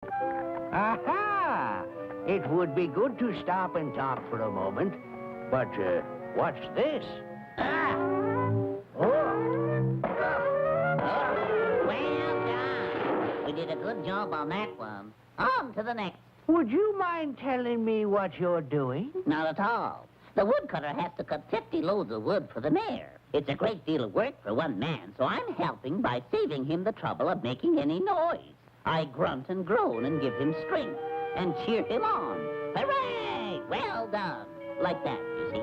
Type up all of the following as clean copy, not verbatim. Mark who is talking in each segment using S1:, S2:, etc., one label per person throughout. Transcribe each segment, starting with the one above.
S1: Aha! It would be good to stop and talk for a moment. But, what's this?
S2: Ah!
S1: Oh!
S2: Well done. We did a good job on that one. On to the next.
S1: Would you mind telling me what you're doing?
S2: Not at all. The woodcutter has to cut 50 loads of wood for the mayor. It's a great deal of work for one man, so I'm helping by saving him the trouble of making any noise. I grunt and groan and give him strength and cheer him on. Hooray! Well done. Like that, you see.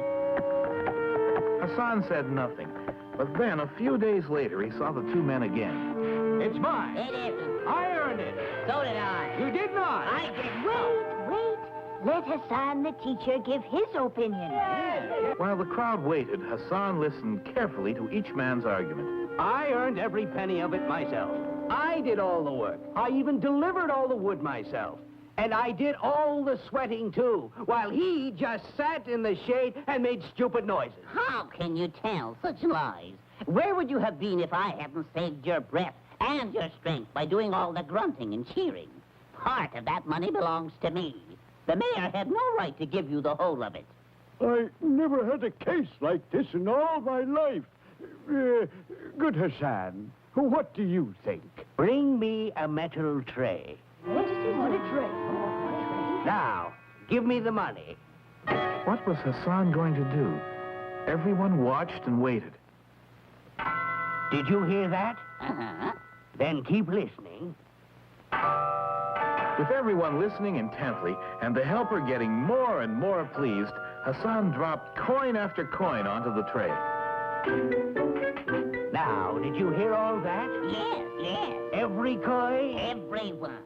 S3: Hassan said nothing, but then a few days later he saw the two men again.
S1: It's mine.
S2: It isn't.
S1: I earned it.
S2: So did I.
S1: You did not.
S2: I did.
S4: Wait. Let Hassan, the teacher, give his opinion.
S3: While the crowd waited, Hassan listened carefully to each man's argument.
S1: I earned every penny of it myself. I did all the work. I even delivered all the wood myself. And I did all the sweating, too, while he just sat in the shade and made stupid noises.
S2: How can you tell such lies? Where would you have been if I hadn't saved your breath and your strength by doing all the grunting and cheering? Part of that money belongs to me. The mayor had no right to give you the whole of it.
S5: I never had a case like this in all my life. Good Hassan, what do you think?
S1: Bring me a metal tray.
S4: What does he want? A tray?
S1: Now, give me the money.
S3: What was Hassan going to do? Everyone watched and waited.
S1: Did you hear that?
S2: Uh-huh.
S1: Then keep listening.
S3: With everyone listening intently and the helper getting more and more pleased, Hassan dropped coin after coin onto the tray.
S1: Now, did you hear all that?
S2: Yes.
S1: Every coin?
S2: Everyone.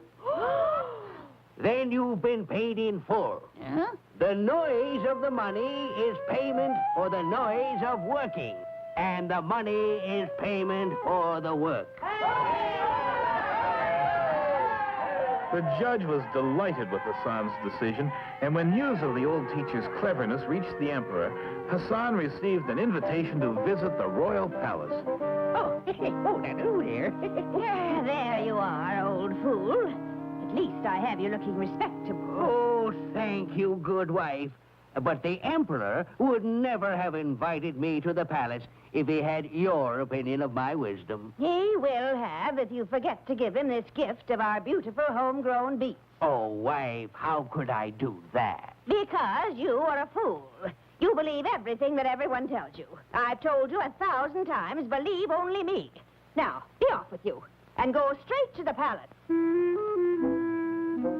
S1: Then you've been paid in full.
S2: Huh?
S1: The noise of the money is payment for the noise of working. And the money is payment for the work.
S3: The judge was delighted with Hassan's decision, and when news of the old teacher's cleverness reached the emperor, Hassan received an invitation to visit the royal palace.
S1: Oh, hello there.
S4: There you are, old fool. At least I have you looking respectable.
S1: Oh, thank you, good wife. But the emperor would never have invited me to the palace if he had your opinion of my wisdom.
S4: He will have if you forget to give him this gift of our beautiful homegrown beets.
S1: Oh, wife, how could I do that?
S4: Because you are a fool. You believe everything that everyone tells you. I've told you 1,000 times, believe only me. Now, be off with you, and go straight to the palace.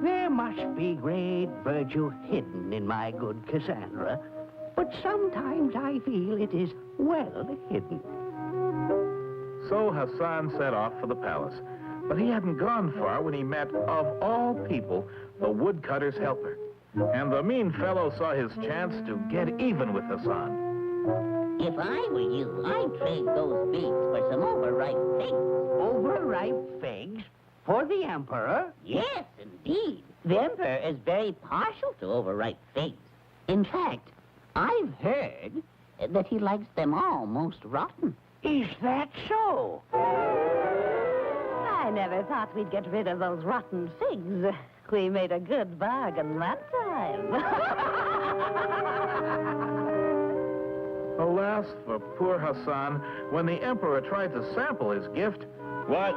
S1: There must be great virtue hidden in my good Cassandra, but sometimes I feel it is well hidden.
S3: So Hassan set off for the palace, but he hadn't gone far when he met, of all people, the woodcutter's helper. And the mean fellow saw his chance to get even with Hassan.
S2: If I were you, I'd trade those beets for some overripe figs.
S1: Overripe figs? For the emperor?
S2: Yes, indeed. The emperor is very partial to overripe figs. In fact, I've heard that he likes them almost rotten.
S1: Is that so?
S4: I never thought we'd get rid of those rotten figs. We made a good bargain that time.
S3: Alas for poor Hassan, when the emperor tried to sample his gift.
S5: What?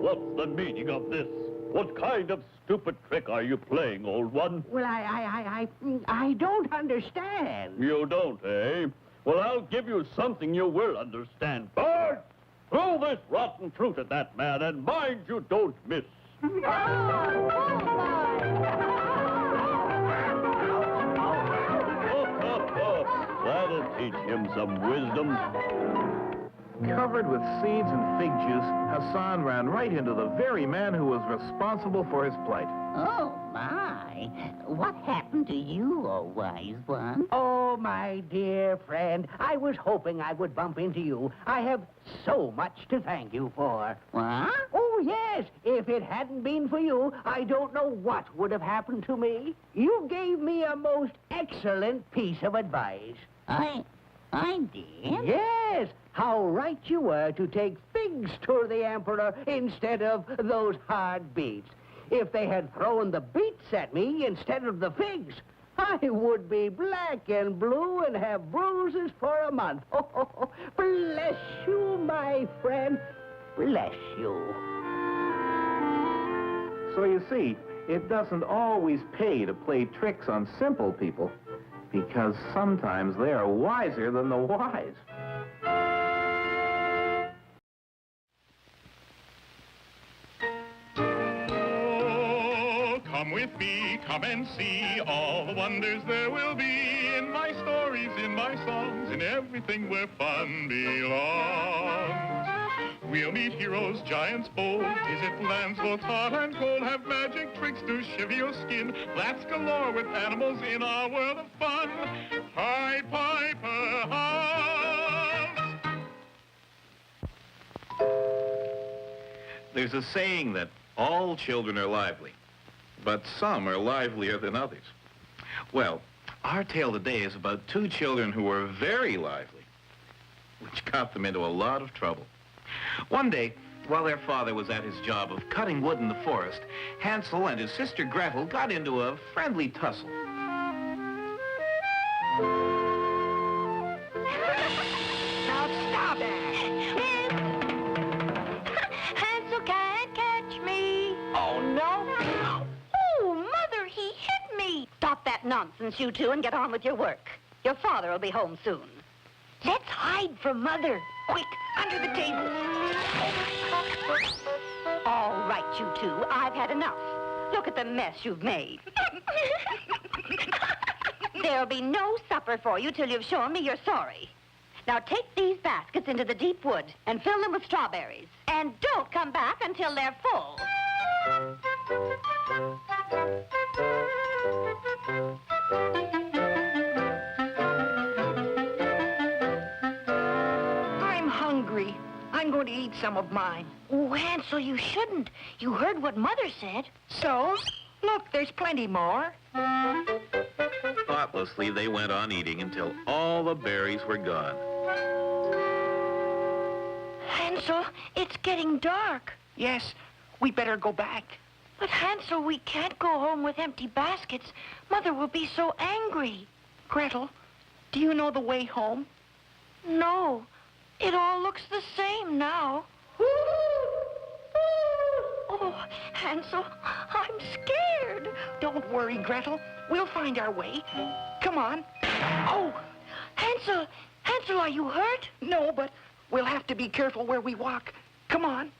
S5: What's the meaning of this? What kind of stupid trick are you playing, old one?
S1: Well, I don't understand.
S5: You don't, eh? Well, I'll give you something you will understand. Bird, throw this rotten fruit at that man, and mind you don't miss. That'll teach him some wisdom.
S3: Covered with seeds and fig juice, Hassan ran right into the very man who was responsible for his plight.
S2: Oh, my. What happened to you, oh wise one?
S1: Oh, my dear friend, I was hoping I would bump into you. I have so much to thank you for.
S2: What?
S1: Oh, yes. If it hadn't been for you, I don't know what would have happened to me. You gave me a most excellent piece of advice.
S2: I did?
S1: Yes, how right you were to take fig figs to the emperor instead of those hard beets. If they had thrown the beets at me instead of the figs, I would be black and blue and have bruises for a month. Oh, bless you, my friend. Bless you.
S3: So you see, it doesn't always pay to play tricks on simple people, because sometimes they are wiser than the wise.
S6: Come with me, come and see all the wonders there will be in my stories, in my songs, in everything where fun belongs. We'll meet heroes, giants bold, visit lands both hot and cold, have magic tricks to shiver your skin, laughs galore with animals in our world of fun. Pied Piper hums.
S3: There's a saying that all children are lively, but some are livelier than others. Well, our tale today is about two children who were very lively, which got them into a lot of trouble. One day, while their father was at his job of cutting wood in the forest, Hansel and his sister Gretel got into a friendly tussle.
S4: Now stop it! Hansel can't catch me.
S1: Oh, no?
S4: Oh, Mother, he hit me. Stop that nonsense, you two, and get on with your work. Your father will be home soon. Let's hide from Mother. Quick, under the table. All right, you two, I've had enough. Look at the mess you've made. There'll be no supper for you till you've shown me you're sorry. Now take these baskets into the deep wood and fill them with strawberries. And don't come back until they're full.
S7: I'm hungry. I'm going to eat some of mine.
S4: Oh, Hansel, you shouldn't. You heard what Mother said.
S7: So? Look, there's plenty more.
S3: Thoughtlessly, they went on eating until all the berries were gone.
S4: Hansel, it's getting dark.
S7: Yes, we better go back.
S4: But Hansel, we can't go home with empty baskets. Mother will be so angry.
S7: Gretel, do you know the way home?
S4: No, it all looks the same now. Oh, Hansel, I'm scared.
S7: Don't worry, Gretel. We'll find our way. Come on. Oh,
S4: Hansel, are you hurt?
S7: no, but we'll have to be careful where we walk. Come on.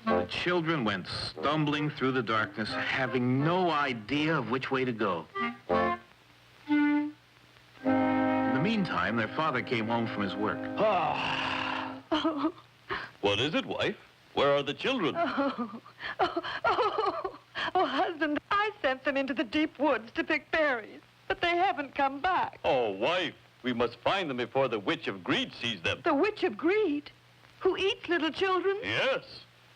S3: The children went stumbling through the darkness, having no idea of which way to go. In the meantime, their father came home from his work.
S5: What is it, wife? Where are the children?
S8: Oh, husband, I sent them into the deep woods to pick berries, but they haven't come back.
S5: Oh, wife, we must find them before the Witch of Greed sees them.
S8: The Witch of Greed, who eats little children?
S5: Yes.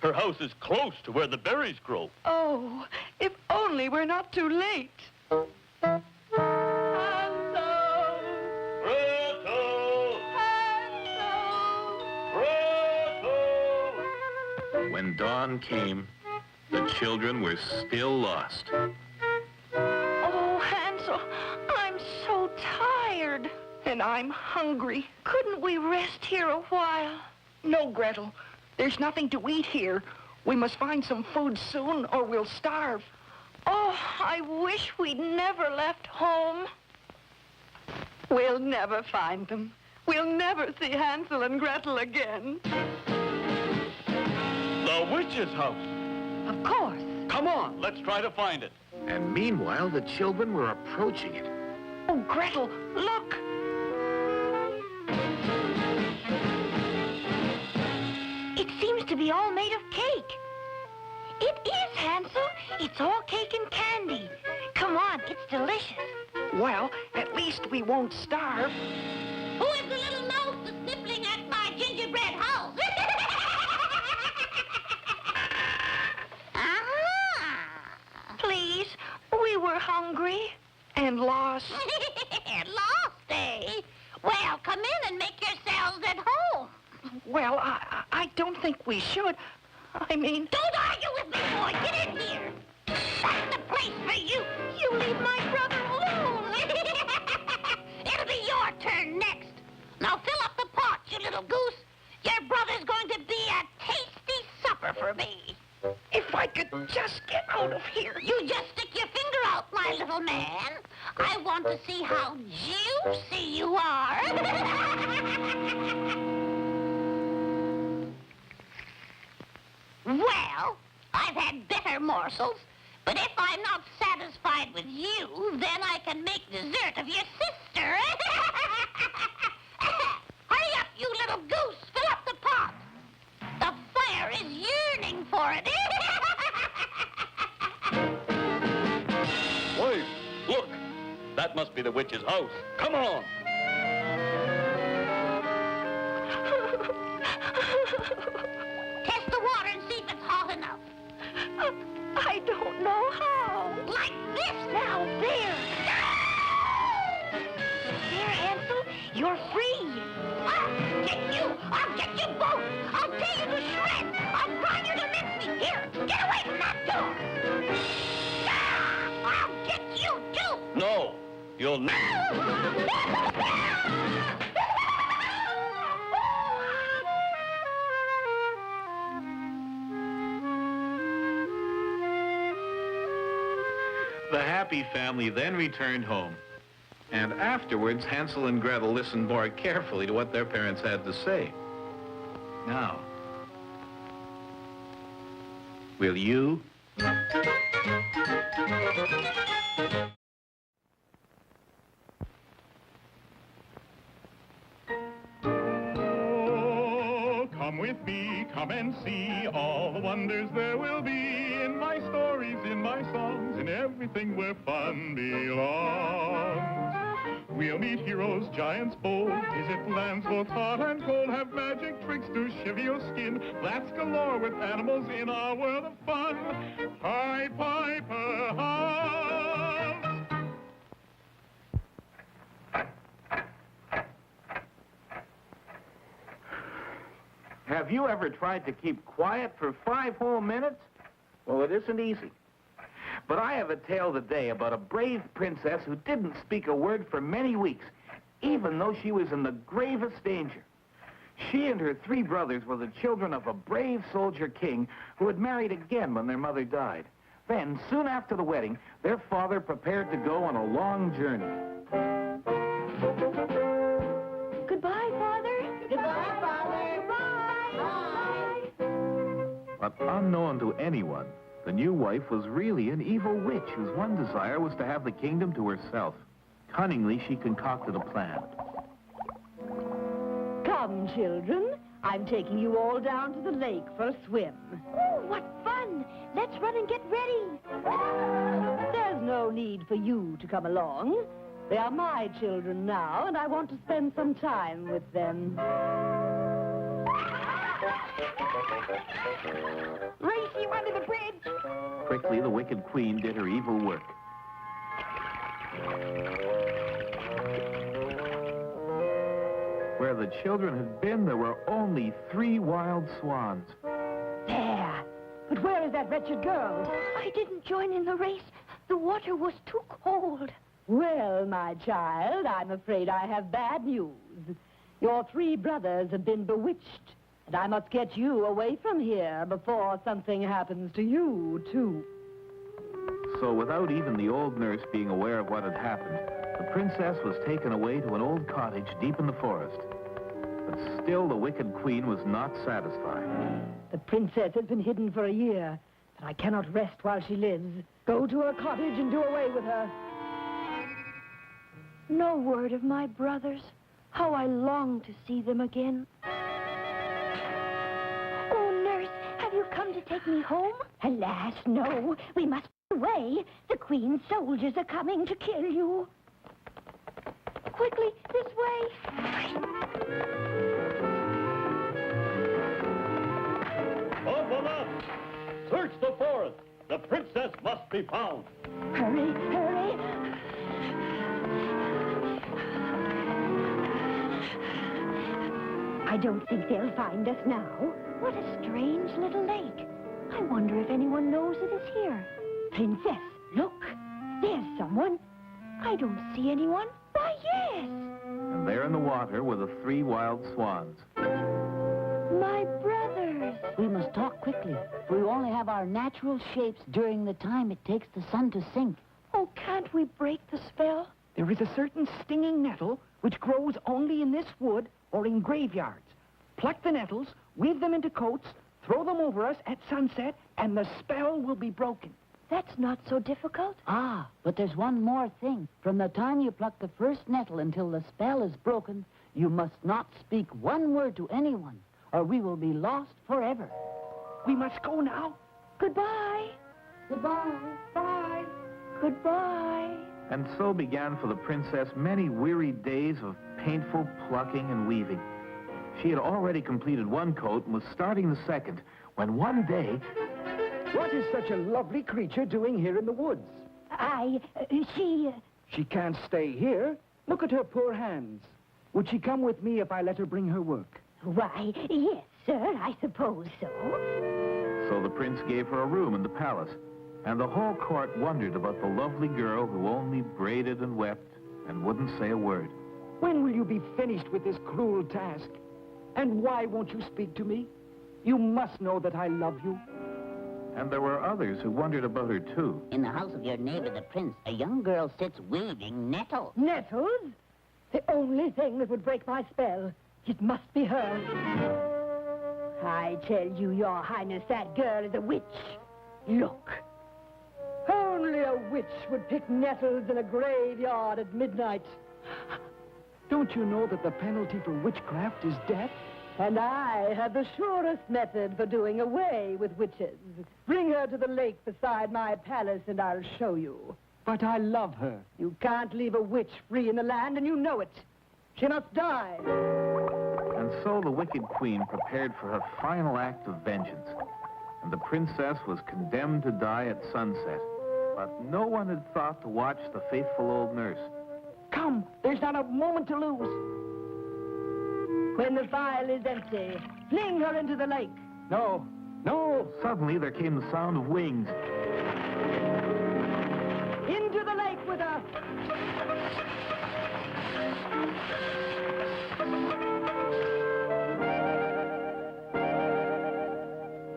S5: Her house is close to where the berries grow.
S8: Oh, if only we're not too late.
S5: Gretel! Gretel!
S3: When dawn came, the children were still lost.
S4: Oh, Hansel, I'm so tired.
S7: And I'm hungry.
S4: Couldn't we rest here a while?
S7: No, Gretel. There's nothing to eat here. We must find some food soon or we'll starve.
S4: Oh, I wish we'd never left home.
S8: We'll never find them. We'll never see Hansel and Gretel again.
S5: The witch's house.
S4: Of course.
S5: Come on, let's try to find it.
S3: And meanwhile, the children were approaching it.
S7: Oh, Gretel, look.
S4: It seems to be all made of cake. It is, Hansel. It's all cake and candy. Come on, it's delicious.
S7: Well, at least we won't starve.
S2: Who is the little mouse that's nibbling at my gingerbread house?
S4: Please, we were hungry.
S7: And lost.
S2: Lost, eh? Well, come in and make yourselves at home.
S7: Well, I don't think we should. I mean...
S2: Don't argue with me, boy. Get in here. That's the place for you. You leave my brother alone. It'll be your turn next. Now fill up the pot, you little goose. Your brother's going to be a tasty supper for me.
S7: If I could just get out of here.
S2: You just stick your finger out, my little man. I want to see how juicy you are. Well, I've had better morsels, but if I'm not satisfied with you, then I can make dessert of your sister. Hurry up, you little goose. Fill up the pot. The fire is yearning for it.
S5: Wait, look. That must be the witch's house. Come on.
S2: Test the water and see if it's hot enough.
S4: I don't know how.
S2: Like this now, there.
S4: There, Hansel, you're free.
S2: I'll get you! I'll get you both! I'll tear you to shreds! I'll grind you to mincemeat! Here, get away from that door! I'll get you, too!
S5: No, you'll never.
S3: The happy family then returned home. And afterwards, Hansel and Gretel listened more carefully to what their parents had to say. Now, will you?
S6: Oh, come with me, come and see all the wonders there will be in my stories, in my songs, in everything where fun belongs. We'll meet heroes, giants bold, visit lands both hot and cold, have magic tricks to shiver your skin, laughs galore with animals in our world of fun. Pied Piper Hans.
S3: Have you ever tried to keep quiet for 5 whole minutes? Well, it isn't easy. But I have a tale today about a brave princess who didn't speak a word for many weeks, even though she was in the gravest danger. She and her 3 brothers were the children of a brave soldier king who had married again when their mother died. Then, soon after the wedding, their father prepared to go on a long journey.
S4: Goodbye, Father. Goodbye, Father. Goodbye.
S3: But unknown to anyone, the new wife was really an evil witch whose one desire was to have the kingdom to herself. Cunningly, she concocted a plan.
S4: Come, children. I'm taking you all down to the lake for a swim. Oh, what fun! Let's run and get ready. There's no need for you to come along. They are my children now, and I want to spend some time with them.
S7: Race you under the bridge.
S3: Quickly, the wicked queen did her evil work. Where the children had been, there were only 3 wild swans.
S4: There. But where is that wretched girl?
S9: I didn't join in the race. The water was too cold.
S4: Well, my child, I'm afraid I have bad news. Your 3 brothers have been bewitched, and I must get you away from here before something happens to you, too.
S3: So without even the old nurse being aware of what had happened, the princess was taken away to an old cottage deep in the forest. But still the wicked queen was not satisfied.
S4: The princess has been hidden for a year, but I cannot rest while she lives. Go to her cottage and do away with her.
S9: No word of my brothers. How I long to see them again. Oh, nurse, have you come to take me home?
S4: Alas, no. We must get away. The queen's soldiers are coming to kill you.
S9: Quickly, this way.
S5: Open up! Search the forest. The princess must be found.
S4: Hurry, hurry. I don't think they'll find us now.
S9: What a strange little lake. I wonder if anyone knows it is here. Princess, look. There's someone. I don't see anyone. Why, yes.
S3: And there in the water were the 3 wild swans.
S9: My brothers.
S2: We must talk quickly, for we only have our natural shapes during the time it takes the sun to sink.
S9: Oh, can't we break the spell?
S7: There is a certain stinging nettle which grows only in this wood or in graveyards. Pluck the nettles, weave them into coats, throw them over us at sunset, and the spell will be broken.
S9: That's not so difficult.
S2: Ah, but there's one more thing. From the time you pluck the first nettle until the spell is broken, you must not speak one word to anyone, or we will be lost forever.
S7: We must go now.
S9: Goodbye.
S2: Goodbye.
S9: Bye. Goodbye.
S3: And so began for the princess many weary days of painful plucking and weaving. She had already completed 1 coat and was starting the 2nd, when one day...
S1: What is such a lovely creature doing here in the woods?
S7: She can't stay here. Look at her poor hands. Would she come with me if I let her bring her work?
S9: Why, yes, sir, I suppose so.
S3: So the prince gave her a room in the palace, and the whole court wondered about the lovely girl who only braided and wept and wouldn't say a word.
S7: When will you be finished with this cruel task? And why won't you speak to me? You must know that I love you.
S3: And there were others who wondered about her, too.
S2: In the house of your neighbor, the prince, a young girl sits weaving nettles.
S4: Nettles? The only thing that would break my spell. It must be her. I tell you, your highness, that girl is a witch. Look. Only a witch would pick nettles in a graveyard at midnight.
S7: Don't you know that the penalty for witchcraft is death?
S4: And I have the surest method for doing away with witches. Bring her to the lake beside my palace and I'll show you.
S7: But I love her.
S4: You can't leave a witch free in the land, and you know it. She must die.
S3: And so the wicked queen prepared for her final act of vengeance. And the princess was condemned to die at sunset. But no one had thought to watch the faithful old nurse.
S7: Come, there's not a moment to lose.
S4: When the vial is empty, fling her into the lake.
S7: No, no.
S3: Suddenly there came the sound of wings.
S4: Into the lake with her.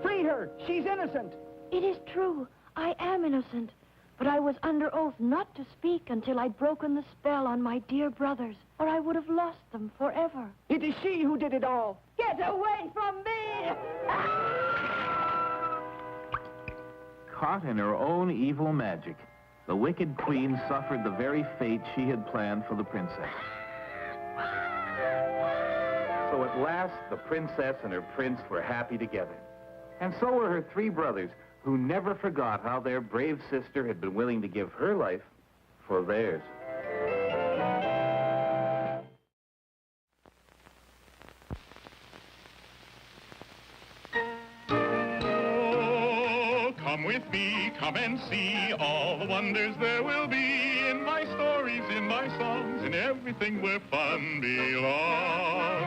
S7: Free her. She's innocent.
S9: It is true. I am innocent. But I was under oath not to speak until I'd broken the spell on my dear brothers, or I would have lost them forever.
S7: It is she who did it all.
S4: Get away from me!
S3: Caught in her own evil magic, the wicked queen suffered the very fate she had planned for the princess. So at last, the princess and her prince were happy together. And so were her 3 brothers, who never forgot how their brave sister had been willing to give her life for theirs.
S6: Oh, come with me, come and see all the wonders there will be in my stories, in my songs, in everything where fun belongs.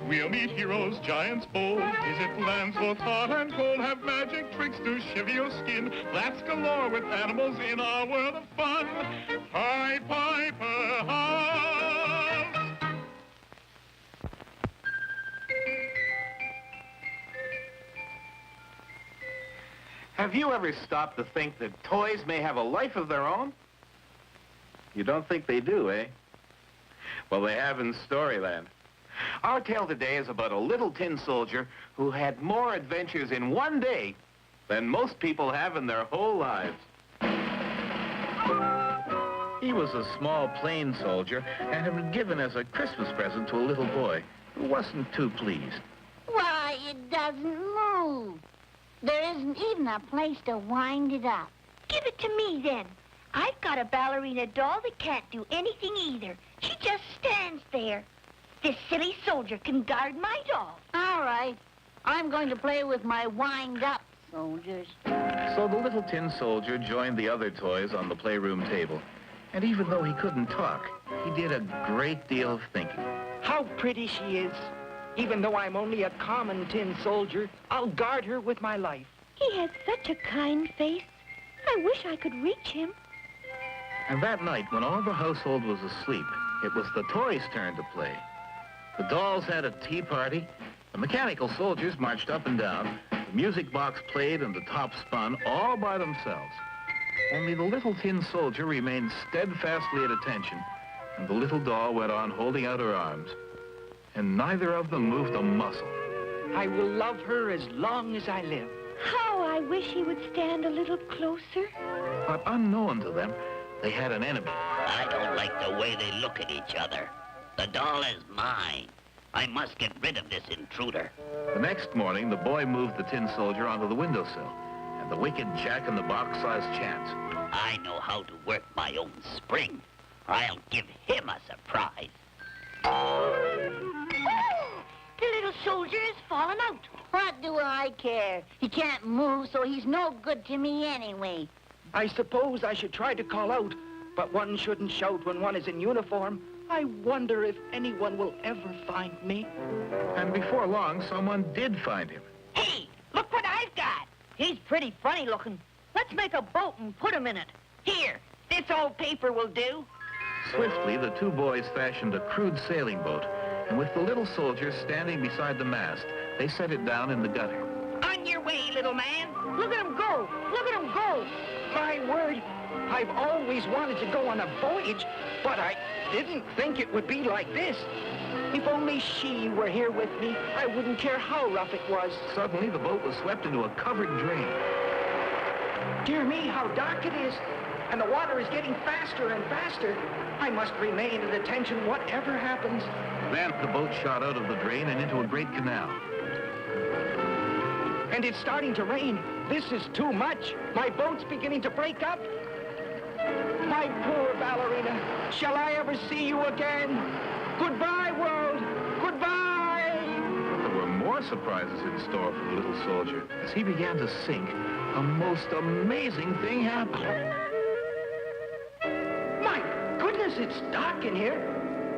S6: We'll meet heroes, giants bold, visit lands both hot and cold, have magic tricks to shiver your skin, laughs galore with animals in our world of fun. Pied Piper House.
S3: Have you ever stopped to think that toys may have a life of their own? You don't think they do, eh? Well, they have in Storyland. Our tale today is about a little tin soldier who had more adventures in one day than most people have in their whole lives. He was a small plain soldier and had been given as a Christmas present to a little boy who wasn't too pleased.
S2: Why, it doesn't move. There isn't even a place to wind it up.
S9: Give it to me, then. I've got a ballerina doll that can't do anything either. She just stands there. This silly soldier can guard my doll.
S2: All right. I'm going to play with my wind-up soldiers.
S3: So the little tin soldier joined the other toys on the playroom table. And even though he couldn't talk, he did a great deal of thinking.
S7: How pretty she is. Even though I'm only a common tin soldier, I'll guard her with my life.
S9: He has such a kind face. I wish I could reach him.
S3: And that night, when all the household was asleep, it was the toys' turn to play. The dolls had a tea party, the mechanical soldiers marched up and down, the music box played and the top spun all by themselves. Only the little tin soldier remained steadfastly at attention, and the little doll went on holding out her arms, and neither of them moved a muscle.
S7: I will love her as long as I live.
S9: How I wish he would stand a little closer.
S3: But unknown to them, they had an enemy.
S2: I don't like the way they look at each other. The doll is mine. I must get rid of this intruder.
S3: The next morning, the boy moved the tin soldier onto the windowsill, and the wicked Jack-in-the-Box saw his chance.
S2: I know how to work my own spring. I'll give him a surprise.
S9: The little soldier has fallen out.
S2: What do I care? He can't move, so he's no good to me anyway.
S7: I suppose I should try to call out, but one shouldn't shout when one is in uniform. I wonder if anyone will ever find me.
S3: And before long, someone did find him.
S4: Hey, look what I've got. He's pretty funny looking. Let's make a boat and put him in it. Here, this old paper will do.
S3: Swiftly, the two boys fashioned a crude sailing boat, and with the little soldier standing beside the mast, they set it down in the gutter.
S4: On your way, little man. Look at him go. Look at him go.
S7: My word, I've always wanted to go on a voyage, but I didn't think it would be like this. If only she were here with me, I wouldn't care how rough it was.
S3: Suddenly, the boat was swept into a covered drain.
S7: Dear me, how dark it is. And the water is getting faster and faster. I must remain at attention whatever happens.
S3: Then the boat shot out of the drain and into a great canal.
S7: And it's starting to rain. This is too much. My boat's beginning to break up. My poor ballerina. Shall I ever see you again? Goodbye, world. Goodbye.
S3: But there were more surprises in store for the little soldier. As he began to sink, a most amazing thing happened.
S7: My goodness, it's dark in here.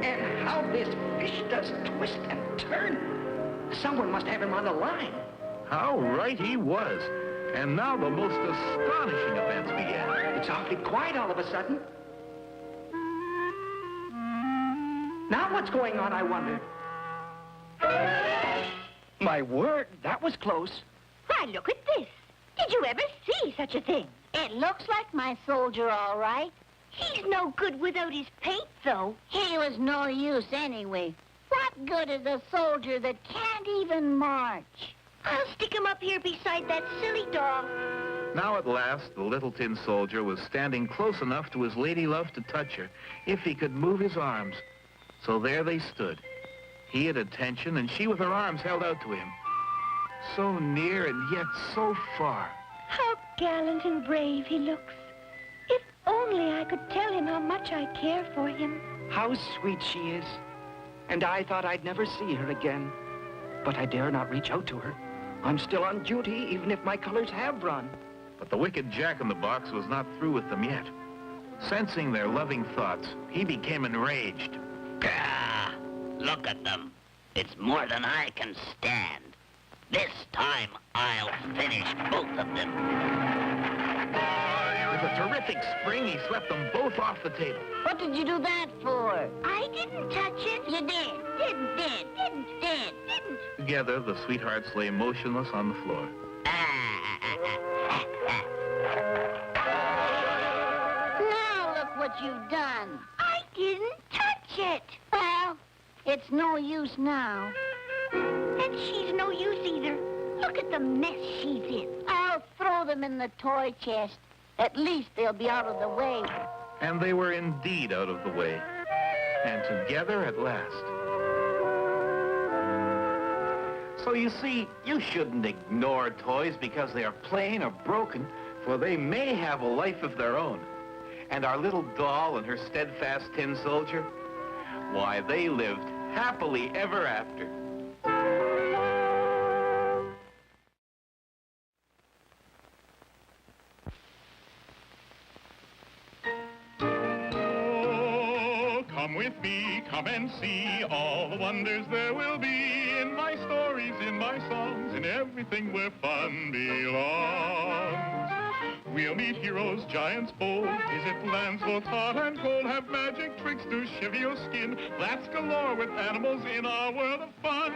S7: And how this fish does twist and turn. Someone must have him on the line.
S3: How right he was. And now the most astonishing events began.
S7: It's awfully quiet all of a sudden. Now what's going on, I wonder? My word, that was close.
S9: Why, look at this. Did you ever see such a thing?
S2: It looks like my soldier, all right.
S9: He's no good without his paint, though.
S2: He was no use anyway. What good is a soldier that can't even march?
S9: I'll stick him up here beside that silly doll.
S3: Now at last, the little tin soldier was standing close enough to his lady love to touch her, if he could move his arms. So there they stood. He at attention, and she with her arms held out to him. So near and yet so far.
S9: How gallant and brave he looks. If only I could tell him how much I care for him.
S7: How sweet she is. And I thought I'd never see her again. But I dare not reach out to her. I'm still on duty, even if my colors have run.
S3: But the wicked Jack-in-the-Box was not through with them yet. Sensing their loving thoughts, he became enraged.
S2: Gah! Look at them. It's more than I can stand. This time, I'll finish both of them.
S3: With a terrific spring, he swept them both off the table.
S2: What did you do that for?
S9: I didn't touch it.
S2: You did. Didn't.
S3: Together, the sweethearts lay motionless on the floor.
S2: Now look what you've done.
S9: I didn't touch it.
S2: Well, it's no use now.
S9: And she's no use either. Look at the mess she's in.
S2: I'll throw them in the toy chest. At least they'll be out of the way.
S3: And they were indeed out of the way. And together at last. So you see, you shouldn't ignore toys because they are plain or broken, for they may have a life of their own. And our little doll and her steadfast tin soldier, why, they lived happily ever after.
S6: Come with me, come and see all the wonders there will be in my stories, in my songs, in everything where fun belongs. We'll meet heroes, giants bold, visit lands both hot and cold, have magic tricks to shiver your skin, laughs galore with animals in our world of fun.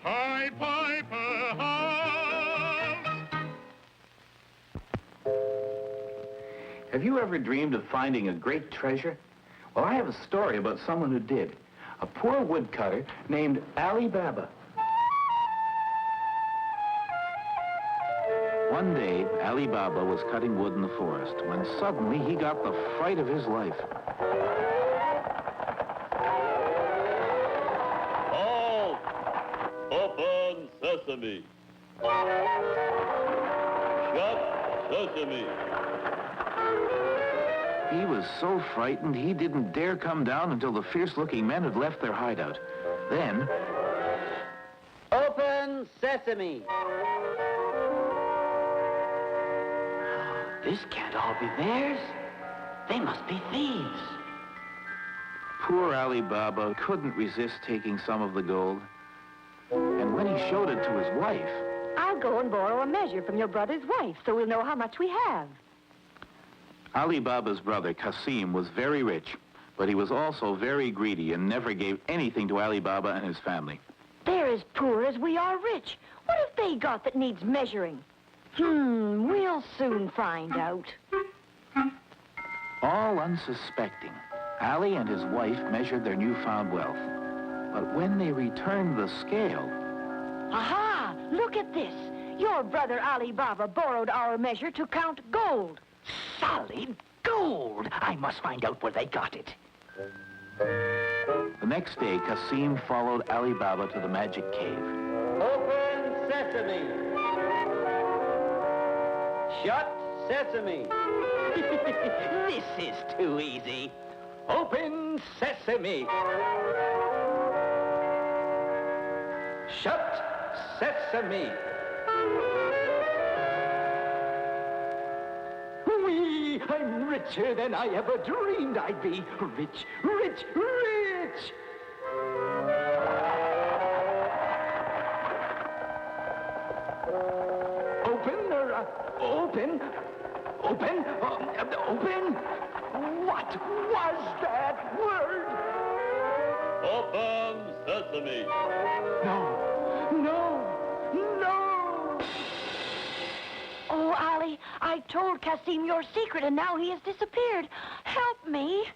S6: Pied Piper House.
S3: Have you ever dreamed of finding a great treasure? Well, I have a story about someone who did. A poor woodcutter named Ali Baba. One day, Ali Baba was cutting wood in the forest when suddenly he got the fright of his life.
S5: Halt! Open sesame! Shut sesame!
S3: He was so frightened he didn't dare come down until the fierce-looking men had left their hideout. Then...
S2: Open sesame!
S1: This can't all be theirs. They must be thieves.
S3: Poor Ali Baba couldn't resist taking some of the gold. And when he showed it to his wife...
S4: I'll go and borrow a measure from your brother's wife so we'll know how much we have.
S3: Ali Baba's brother, Kasim, was very rich, but he was also very greedy and never gave anything to Ali Baba and his family.
S4: They're as poor as we are rich. What have they got that needs measuring? We'll soon find out.
S3: All unsuspecting, Ali and his wife measured their newfound wealth. But when they returned the scale...
S4: Aha! Look at this. Your brother Ali Baba borrowed our measure to count gold.
S7: Solid gold. I must find out where they got it.
S3: The next day, Kasim followed Ali Baba to the magic cave.
S2: Open sesame! Shut sesame!
S7: This is too easy. Open sesame. Shut sesame. Whee! I'm richer than I ever dreamed I'd be. Rich, rich, rich! Open? Open? Open? What was that word?
S5: Open sesame!
S7: No!
S4: Oh, Ali, I told Kasim your secret and now he has disappeared. Help me.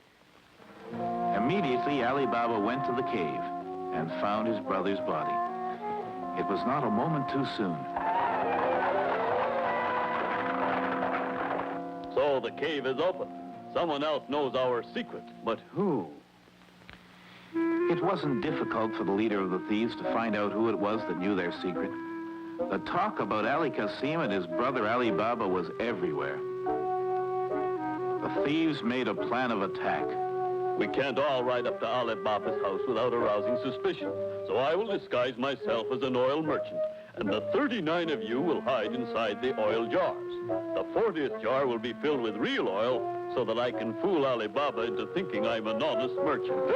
S3: Immediately, Ali Baba went to the cave and found his brother's body. It was not a moment too soon.
S5: So the cave is open. Someone else knows our secret, but who?
S3: It wasn't difficult for the leader of the thieves to find out who it was that knew their secret. The talk about Ali Kasim and his brother Ali Baba was everywhere. The thieves made a plan of attack.
S5: We can't all ride up to Ali Baba's house without arousing suspicion. So I will disguise myself as an oil merchant, and the 39 of you will hide inside the oil jars. The 40th jar will be filled with real oil so that I can fool Ali Baba into thinking I'm an honest merchant.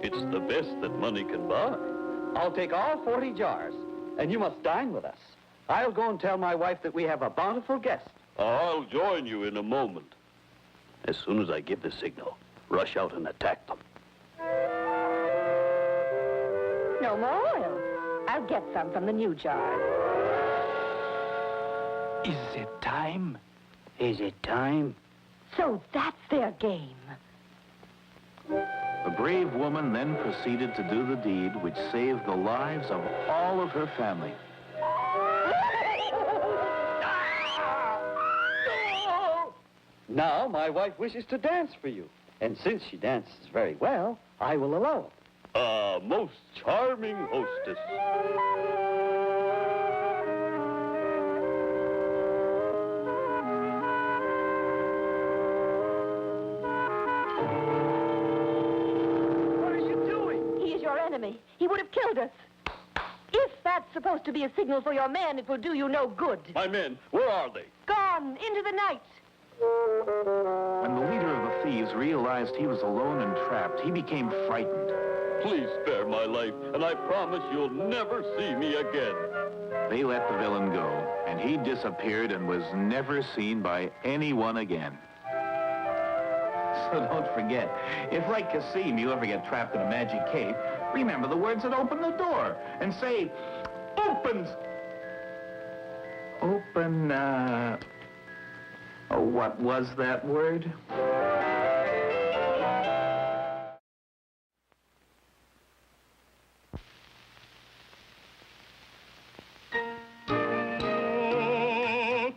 S5: It's the best that money can buy.
S1: I'll take all 40 jars, and you must dine with us. I'll go and tell my wife that we have a bountiful guest.
S5: I'll join you in a moment. As soon as I give the signal, rush out and attack them.
S4: No more oil. I'll get some from the new jar.
S7: Is it time?
S1: Is it time?
S4: So that's their game.
S3: The brave woman then proceeded to do the deed which saved the lives of all of her family.
S1: Now my wife wishes to dance for you. And since she dances very well, I will allow it.
S5: A most charming hostess.
S7: What are you doing?
S4: He is your enemy. He would have killed us. If that's supposed to be a signal for your men, it will do you no good.
S5: My men, where are they?
S4: Gone into the night.
S3: When the leader of the thieves realized he was alone and trapped, he became frightened.
S5: Please spare my life, and I promise you'll never see me again.
S3: They let the villain go, and he disappeared and was never seen by anyone again. So don't forget, if like Cassim you ever get trapped in a magic cave, remember the words that open the door and say, opens. Open, oh, what was that word?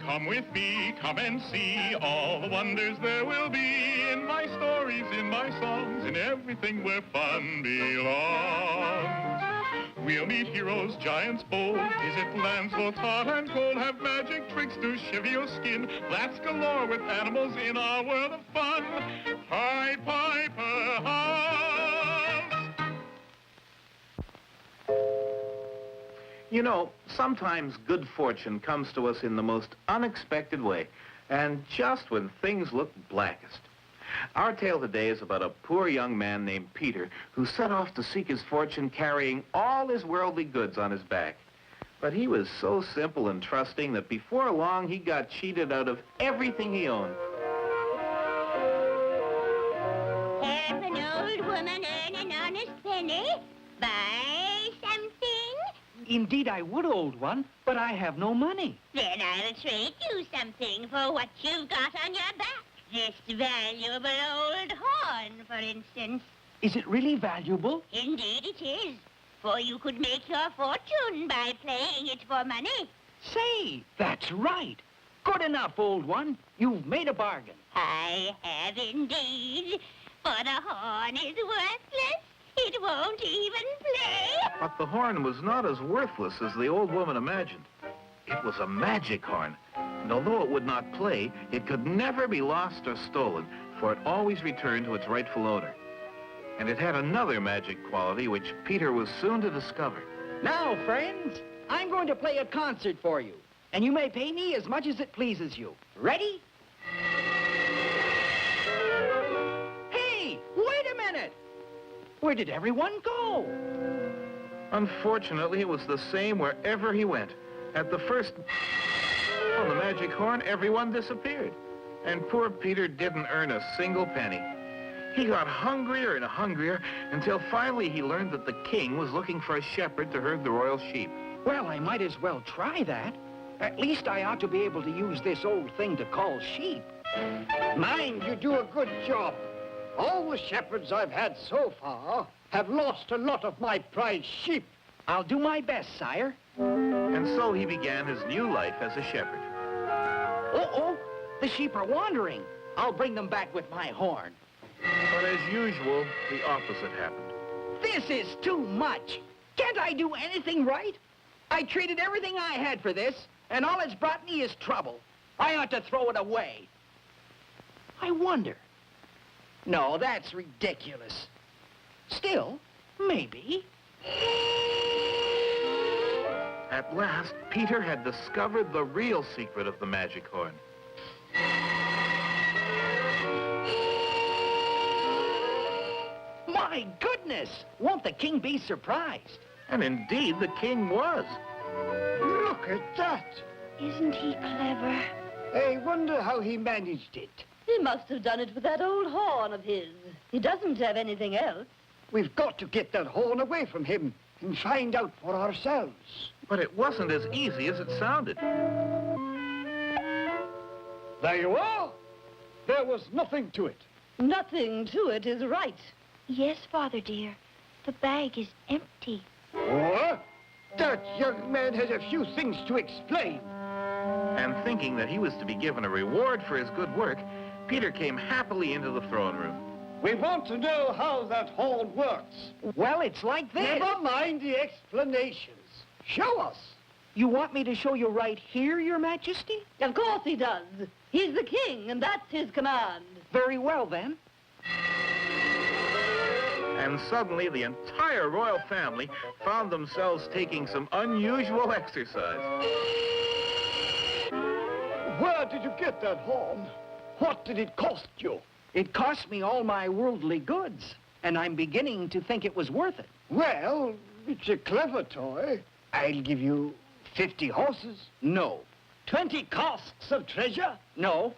S6: Come with me, come and see all the wonders there will be in my stories, in my songs, in everything where fun belongs. We'll meet heroes, giants bold, visit lands both hot and cold, have magic tricks to shiver your skin, laughs galore with animals in our world of fun. Pied Piper House.
S3: You know, sometimes good fortune comes to us in the most unexpected way, and just when things look blackest. Our tale today is about a poor young man named Peter who set off to seek his fortune carrying all his worldly goods on his back. But he was so simple and trusting that before long he got cheated out of everything he owned.
S10: Help an old woman earn an honest penny? Buy something?
S7: Indeed, I would, old one, but I have no money.
S10: Then I'll trade you something for what you've got on your back. This valuable old horn, for instance.
S7: Is it really valuable?
S10: Indeed it is, for you could make your fortune by playing it for money.
S7: Say, that's right. Good enough, old one. You've made a bargain.
S10: I have indeed, for the horn is worthless. It won't even play.
S3: But the horn was not as worthless as the old woman imagined. It was a magic horn, and although it would not play, it could never be lost or stolen, for it always returned to its rightful owner. And it had another magic quality which Peter was soon to discover.
S7: Now, friends, I'm going to play a concert for you, and you may pay me as much as it pleases you. Ready? Hey, wait a minute! Where did everyone go?
S3: Unfortunately, it was the same wherever he went. At the first on the magic horn, everyone disappeared. And poor Peter didn't earn a single penny. He got hungrier and hungrier until finally he learned that the king was looking for a shepherd to herd the royal sheep.
S7: Well, I might as well try that. At least I ought to be able to use this old thing to call sheep.
S11: Mind you do a good job. All the shepherds I've had so far have lost a lot of my prized sheep.
S7: I'll do my best, sire.
S3: And so he began his new life as a shepherd.
S7: Uh-oh, the sheep are wandering. I'll bring them back with my horn.
S3: But as usual, the opposite happened.
S7: This is too much. Can't I do anything right? I traded everything I had for this, and all it's brought me is trouble. I ought to throw it away. I wonder. No, that's ridiculous. Still, maybe.
S3: At last, Peter had discovered the real secret of the magic horn.
S7: My goodness! Won't the king be surprised?
S3: And indeed, the king was.
S11: Look at that.
S9: Isn't he clever?
S11: I wonder how he managed it.
S4: He must have done it with that old horn of his. He doesn't have anything else.
S11: We've got to get that horn away from him and find out for ourselves.
S3: But it wasn't as easy as it sounded.
S11: There you are. There was nothing to it.
S4: Nothing to it is right.
S9: Yes, Father dear. The bag is empty.
S11: What? That young man has a few things to explain.
S3: And thinking that he was to be given a reward for his good work, Peter came happily into the throne room.
S11: We want to know how that horn works.
S7: Well, it's like this.
S11: Never mind the explanations. Show us.
S7: You want me to show you right here, Your Majesty?
S4: Of course he does. He's the king, and that's his command.
S7: Very well, then.
S3: And suddenly, the entire royal family found themselves taking some unusual exercise.
S11: Where did you get that horn? What did it cost you?
S7: It cost me all my worldly goods, and I'm beginning to think it was worth it.
S11: Well, it's a clever toy. I'll give you 50 horses.
S7: No.
S11: 20 casks of treasure.
S7: No.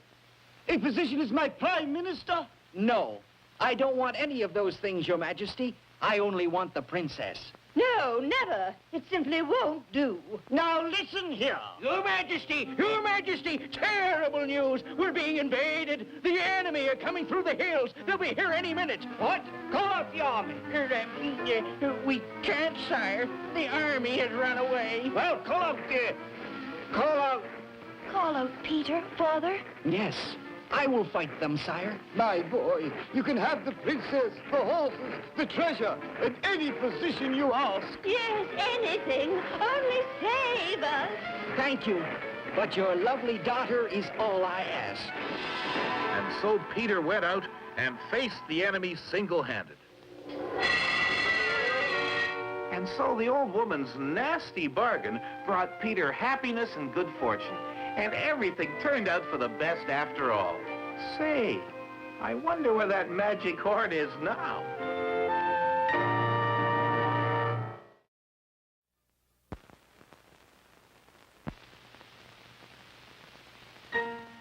S11: A position as my prime minister.
S7: No. I don't want any of those things, Your Majesty. I only want the princess.
S4: No, never. It simply won't do.
S11: Now listen here.
S7: Your Majesty! Your Majesty! Terrible news! We're being invaded! The enemy are coming through the hills! They'll be here any minute!
S11: What? Call out the army.
S7: We can't, sire. The army has run away.
S11: Well, call out.
S9: Call out, Peter, Father.
S7: Yes, I will fight them, sire.
S11: My boy, you can have the princess, the horses, the treasure, and any position you ask.
S4: Yes, anything. Only save us.
S7: Thank you, but your lovely daughter is all I ask.
S3: And so Peter went out and faced the enemy single-handed. And so the old woman's nasty bargain brought Peter happiness and good fortune. And everything turned out for the best after all. Say, I wonder where that magic horn is now.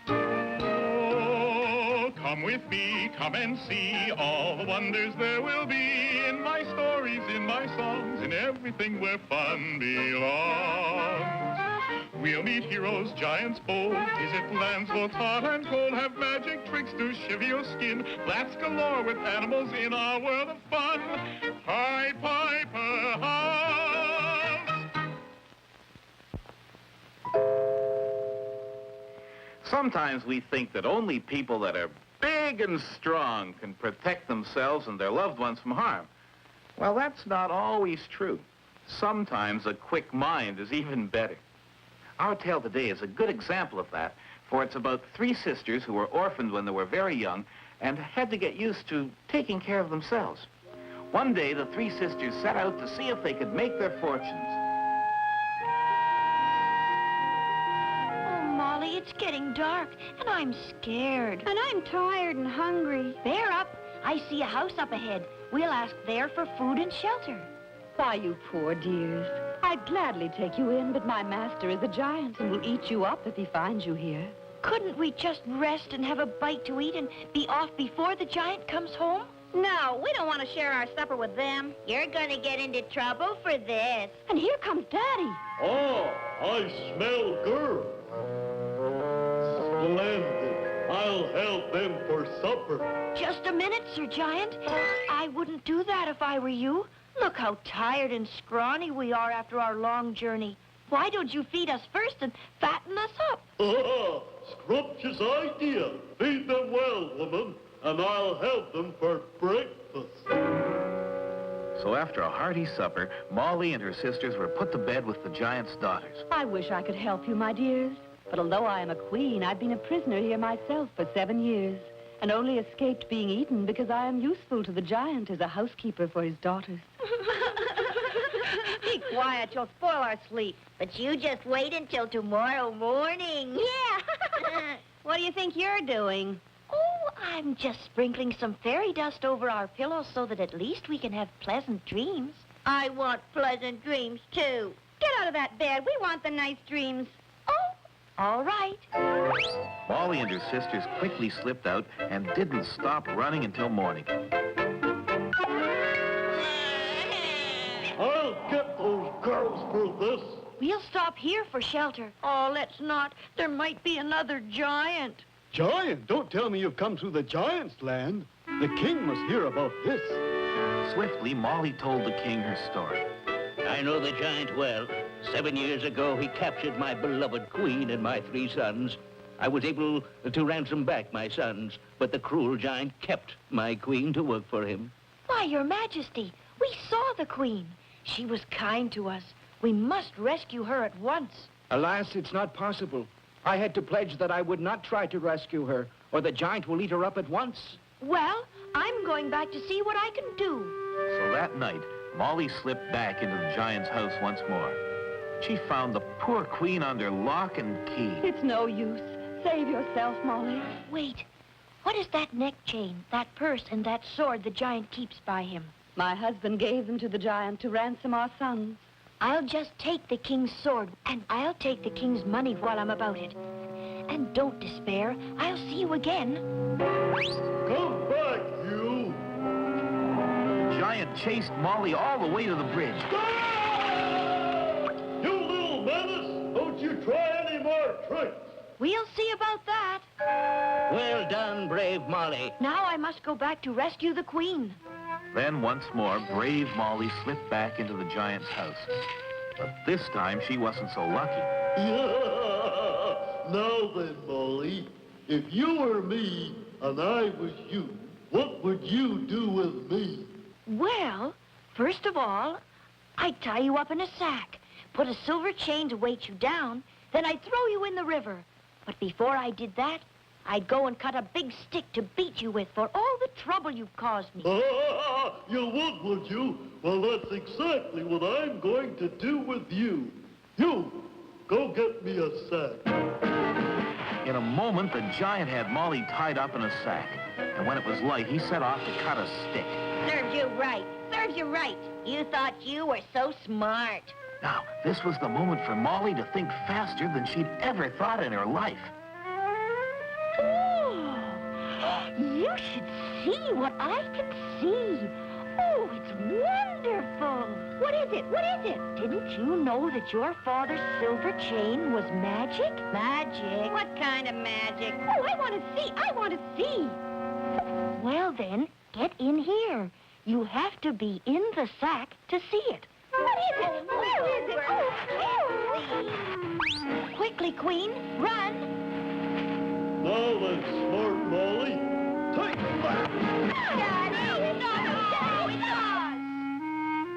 S6: Oh, come with me, come and see all the wonders there will be in my stories, in my songs, in everything where fun belongs. We'll meet heroes, giants bold, visit lands both hot and cold, have magic tricks to shiver your skin, laughs galore with animals in our world of fun. Pied Piper House.
S3: Sometimes we think that only people that are big and strong can protect themselves and their loved ones from harm. Well, that's not always true. Sometimes a quick mind is even better. Our tale today is a good example of that, for it's about 3 sisters who were orphaned when they were very young and had to get used to taking care of themselves. One day, the 3 sisters set out to see if they could make their fortunes.
S9: Oh, Molly, it's getting dark, and I'm scared. And I'm tired and hungry. Bear up. I see a house up ahead. We'll ask there for food and shelter.
S4: Why, you poor dears. I'd gladly take you in, but my master is a giant and will eat you up if he finds you here.
S9: Couldn't we just rest and have a bite to eat and be off before the giant comes home?
S10: No, we don't want to share our supper with them. You're going to get into trouble for this.
S9: And here comes Daddy.
S5: Oh, I smell good. Splendid. I'll help them for supper.
S9: Just a minute, Sir Giant. I wouldn't do that if I were you. Look how tired and scrawny we are after our long journey. Why don't you feed us first and fatten us up?
S5: Ah, scrumptious idea. Feed them well, woman, and I'll help them for breakfast.
S3: So after a hearty supper, Molly and her sisters were put to bed with the giant's daughters.
S4: I wish I could help you, my dears. But although I am a queen, I've been a prisoner here myself for 7 years, and only escaped being eaten because I am useful to the giant as a housekeeper for his daughters.
S10: Be quiet, you'll spoil our sleep. But you just wait until tomorrow morning.
S9: Yeah.
S10: What do you think you're doing?
S9: Oh, I'm just sprinkling some fairy dust over our pillows so that at least we can have pleasant dreams.
S10: I want pleasant dreams, too. Get out of that bed. We want the nice dreams.
S9: Oh, all right.
S3: Molly and her sisters quickly slipped out and didn't stop running until morning.
S5: I'll get those girls for this.
S9: We'll stop here for shelter.
S4: Oh, let's not. There might be another giant.
S11: Giant? Don't tell me you've come through the giant's land. The king must hear about this.
S3: Swiftly, Molly told the king her story.
S1: I know the giant well. 7 years ago, he captured my beloved queen and my 3 sons. I was able to ransom back my sons, but the cruel giant kept my queen to work for him.
S9: Why, Your Majesty, we saw the queen. She was kind to us. We must rescue her at once.
S7: Alas, it's not possible. I had to pledge that I would not try to rescue her, or the giant will eat her up at once.
S9: Well, I'm going back to see what I can do.
S3: So that night, Molly slipped back into the giant's house once more. She found the poor queen under lock and key.
S4: It's no use. Save yourself, Molly.
S9: Wait. What is that neck chain, that purse, and that sword the giant keeps by him?
S4: My husband gave them to the giant to ransom our sons.
S9: I'll just take the king's sword, and I'll take the king's money while I'm about it. And don't despair. I'll see you again.
S6: Come back, you!
S3: The giant chased Molly all the way to the bridge.
S6: Stop! You little menace! Don't you try any more tricks!
S9: We'll see about that.
S1: Well done, brave Molly.
S9: Now I must go back to rescue the queen.
S3: Then once more, brave Molly slipped back into the giant's house. But this time, she wasn't so lucky.
S6: Yeah! Now then, Molly, if you were me and I was you, what would you do with me?
S9: Well, first of all, I'd tie you up in a sack, put a silver chain to weight you down, then I'd throw you in the river. But before I did that, I'd go and cut a big stick to beat you with for all the trouble you've caused me.
S6: You would you? Well, that's exactly what I'm going to do with you. You, go get me a sack.
S3: In a moment, the giant had Molly tied up in a sack. And when it was light, he set off to cut a stick.
S10: Serves you right. Serves you right. You thought you were so smart.
S3: Now, this was the moment for Molly to think faster than she'd ever thought in her life.
S9: Oh, you should see what I can see. Oh, it's wonderful. What is it? What is it? Didn't you know that your father's silver chain was magic?
S10: Magic? What kind of magic?
S9: Oh, I want to see. I want to see. Well, then, get in here. You have to be in the sack to see it. What is it? Where is it? Oh, quickly, Queen, run.
S6: Now then, smart Molly, take that!
S9: Daddy, no, it's us.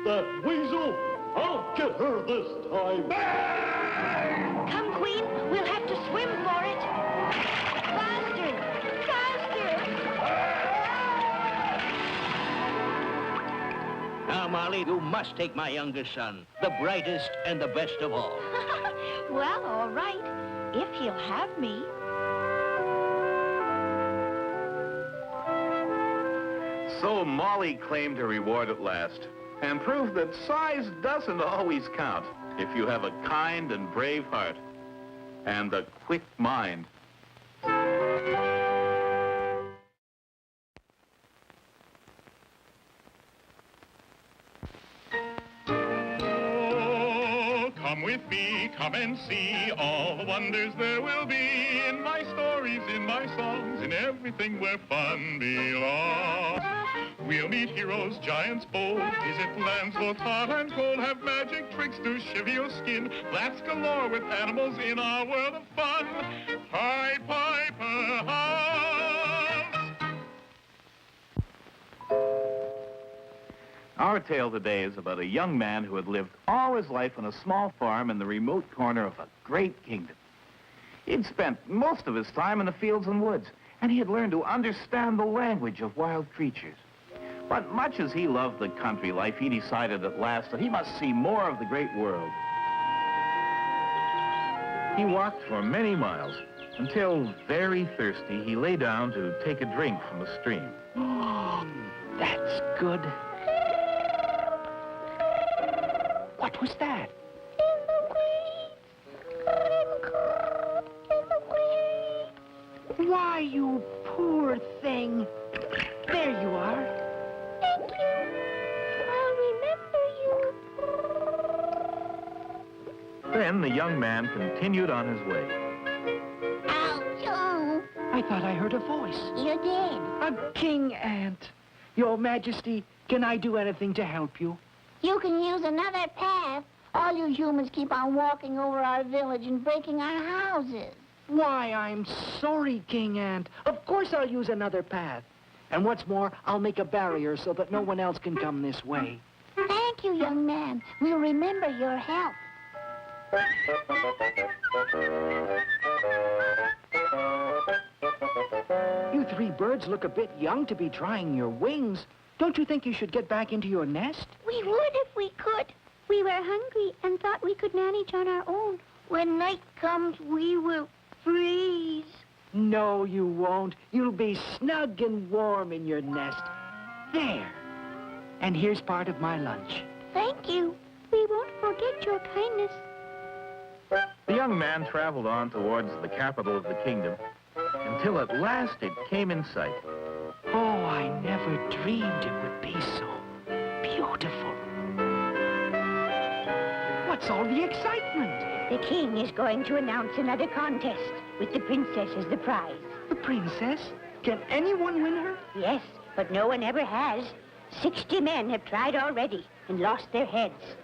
S6: That weasel, I'll get her this time.
S9: Come, Queen, we'll have to swim for it. Faster, faster.
S1: Now, Molly, you must take my youngest son, the brightest and the best of all.
S9: Well, all right, if he'll have me.
S3: So Molly claimed her reward at last and proved that size doesn't always count if you have a kind and brave heart and a quick mind.
S6: Come with me, come and see all the wonders there will be in my stories, in my songs, in everything where fun belongs. We'll meet heroes, giants bold, visit lands both hot and cold, have magic tricks to shiver your skin, laughs galore with animals in our world of fun. Pied Piper House!
S3: Our tale today is about a young man who had lived all his life on a small farm in the remote corner of a great kingdom. He'd spent most of his time in the fields and woods, and he had learned to understand the language of wild creatures. But much as he loved the country life, he decided at last that he must see more of the great world. He walked for many miles, until, very thirsty, he lay down to take a drink from a stream.
S7: Oh, that's good. What was that? Why, you poor thing. There you are.
S9: Thank you. I'll remember you.
S3: Then the young man continued on his way.
S10: Ouch! Oh,
S7: I thought I heard a voice.
S10: you did.
S7: A king ant. Your Majesty, can I do anything to help you?
S10: You can use another path. All you humans keep on walking over our village and breaking our houses.
S7: Why, I'm sorry, King Ant. Of course I'll use another path. And what's more, I'll make a barrier so that no one else can come this way.
S10: Thank you, young man. We'll remember your help.
S7: You three birds look a bit young to be trying your wings. Don't you think you should get back into your nest?
S9: We would if we could. We were hungry and thought we could manage on our own. When night comes, we will freeze.
S7: No, you won't. You'll be snug and warm in your nest. There. And here's part of my lunch.
S9: Thank you. We won't forget your kindness.
S3: The young man traveled on towards the capital of the kingdom until at last it came in sight.
S7: Oh, I never dreamed it would be so beautiful. What's all the excitement?
S10: The king is going to announce another contest with the princess as the prize.
S7: The princess? Can anyone win her?
S10: Yes, but no one ever has. 60 men have tried already and lost their heads.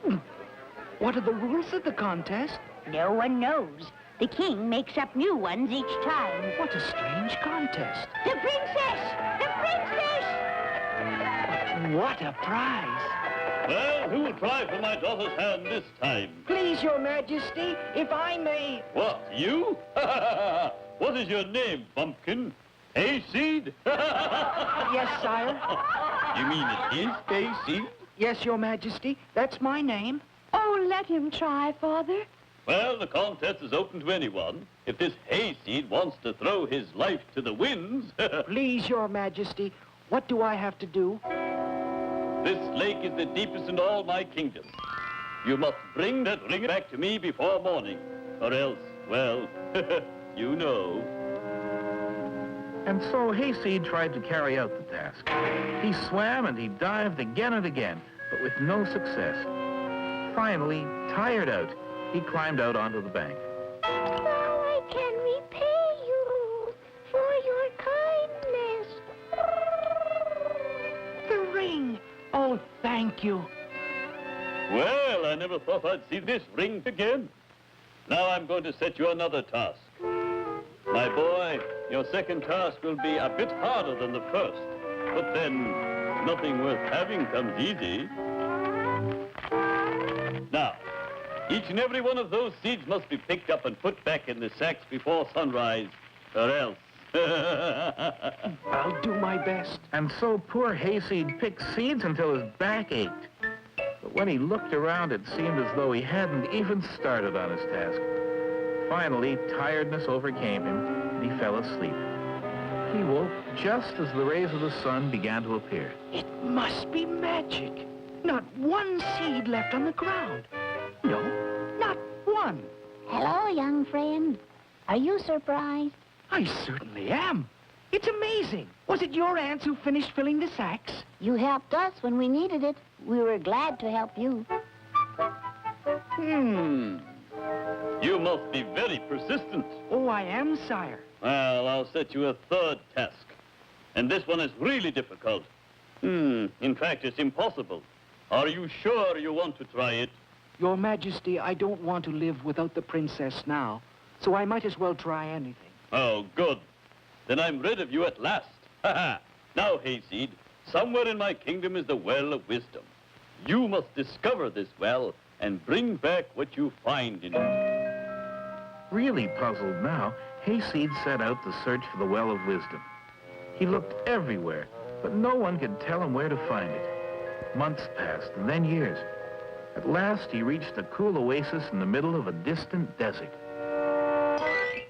S7: What are the rules of the contest?
S10: No one knows. The king makes up new ones each time.
S7: What a strange contest.
S10: The princess! The princess!
S7: What a prize.
S5: Well, who will try for my daughter's hand this time?
S7: Please, Your Majesty, if I may...
S5: What, you? What is your name, Bumpkin? Hayseed?
S7: Yes, sire.
S5: You mean it is Hayseed?
S7: Yes, Your Majesty, that's my name.
S4: Oh, let him try, Father.
S5: Well, the contest is open to anyone. If this Hayseed wants to throw his life to the winds...
S7: Please, Your Majesty, what do I have to do?
S5: This lake is the deepest in all my kingdom. You must bring that ring back to me before morning, or else, well, you know.
S3: And so Hayseed tried to carry out the task. He swam and he dived again and again, but with no success. Finally, tired out, he climbed out onto the bank.
S9: Now I can repay you for your kindness.
S7: The ring! Oh, thank you.
S5: Well, I never thought I'd see this ring again. Now I'm going to set you another task. My boy, your second task will be a bit harder than the first. But then, nothing worth having comes easy. Now, each and every one of those seeds must be picked up and put back in the sacks before sunrise, or else.
S7: I'll do my best.
S3: And so poor Hayseed picked seeds until his back ached. But when he looked around, it seemed as though he hadn't even started on his task. Finally, tiredness overcame him, and he fell asleep. He woke just as the rays of the sun began to appear.
S7: It must be magic. Not one seed left on the ground. No, not one.
S9: Hello, young friend. Are you surprised?
S7: I certainly am. It's amazing. Was it your ants who finished filling the sacks?
S9: You helped us when we needed it. We were glad to help you.
S5: You must be very persistent.
S7: Oh, I am, sire.
S5: Well, I'll set you a third task. And this one is really difficult. In fact, it's impossible. Are you sure you want to try it?
S7: Your Majesty, I don't want to live without the princess now, so I might as well try anything.
S5: Oh, good. Then I'm rid of you at last. Ha-ha. Now, Hayseed, somewhere in my kingdom is the well of wisdom. You must discover this well and bring back what you find in it.
S3: Really puzzled now, Hayseed set out to search for the well of wisdom. He looked everywhere, but no one could tell him where to find it. Months passed, and then years. At last, he reached a cool oasis in the middle of a distant desert.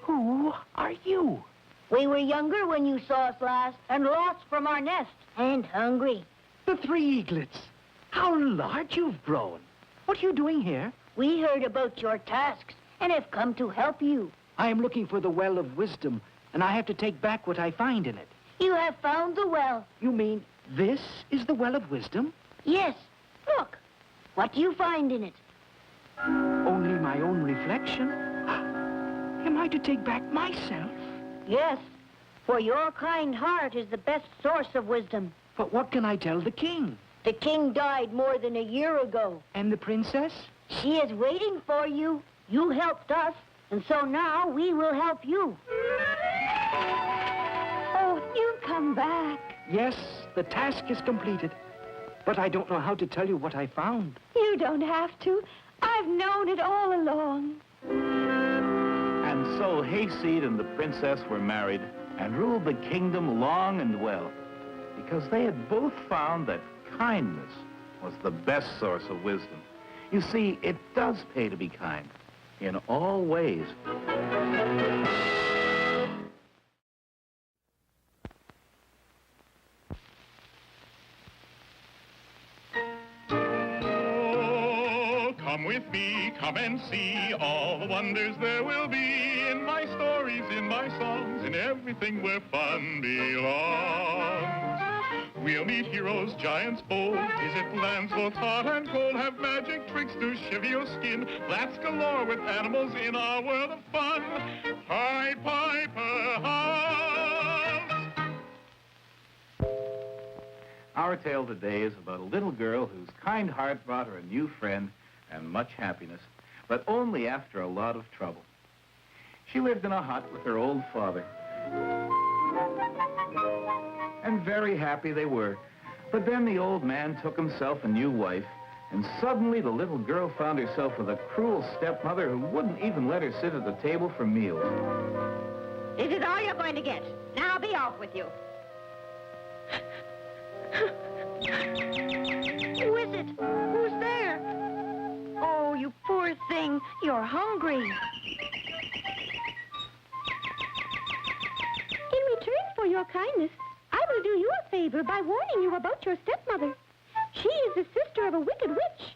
S7: Who are you?
S9: We were younger when you saw us last and lost from our nest and hungry.
S7: The three eaglets. How large you've grown. What are you doing here?
S9: We heard about your tasks and have come to help you.
S7: I am looking for the well of wisdom, and I have to take back what I find in it.
S9: You have found the well.
S7: You mean this is the well of wisdom?
S9: Yes. Look. What do you find in it?
S7: Only my own reflection. Am I to take back myself?
S9: Yes. For your kind heart is the best source of wisdom.
S7: But what can I tell the king?
S9: The king died more than a year ago.
S7: And the princess?
S9: She is waiting for you. You helped us, and so now we will help you.
S4: Oh, you come back.
S7: Yes, the task is completed. But I don't know how to tell you what I found.
S4: You don't have to. I've known it all along.
S3: And so Hayseed and the princess were married and ruled the kingdom long and well, because they had both found that kindness was the best source of wisdom. You see, it does pay to be kind in all ways.
S6: come with me, come and see all the wonders there will be in my stories, in my songs, in everything where fun belongs. We'll meet heroes, giants bold, visit lands both hot and cold, have magic tricks to shiver your skin, laughs galore with animals in our world of fun. Pied Piper House.
S3: Our tale today is about a little girl whose kind heart brought her a new friend and much happiness, but only after a lot of trouble. She lived in a hut with her old father. And very happy they were. But then the old man took himself a new wife, and suddenly the little girl found herself with a cruel stepmother who wouldn't even let her sit at the table for meals.
S9: Is it all you're going to get? Now be off with you. Who is it? Who's there? Oh, you poor thing. You're hungry.
S12: In return for your kindness, I will do you a favor by warning you about your stepmother. She is the sister of a wicked witch.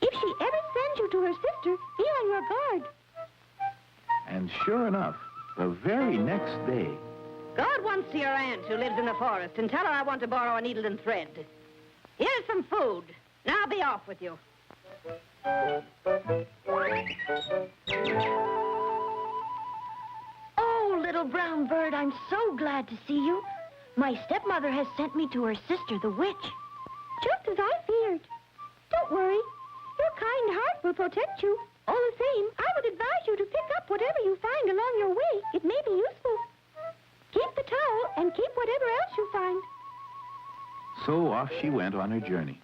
S12: If she ever sends you to her sister, be on your guard.
S3: And sure enough, the very next day...
S9: Go at once to your aunt who lives in the forest and tell her I want to borrow a needle and thread. Here's some food. Now be off with you.
S12: Oh, little brown bird, I'm so glad to see you. My stepmother has sent me to her sister, the witch. Just as I feared. Don't worry. Your kind heart will protect you. All the same, I would advise you to pick up whatever you find along your way. It may be useful. Keep the towel and keep whatever else you find.
S3: So off she went on her journey.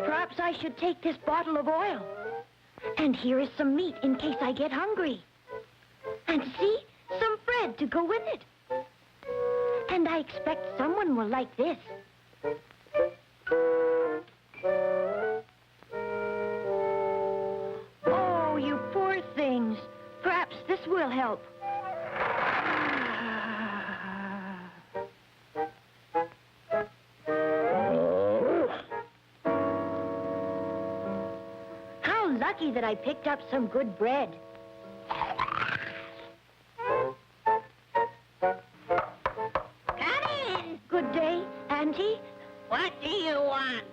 S12: Perhaps I should take this bottle of oil. And here is some meat in case I get hungry. And see, some bread to go with it. And I expect someone will like this. Oh, you poor things. Perhaps this will help. How lucky that I picked up some good bread.
S10: Come in.
S12: Good day, Auntie.
S10: What do you want?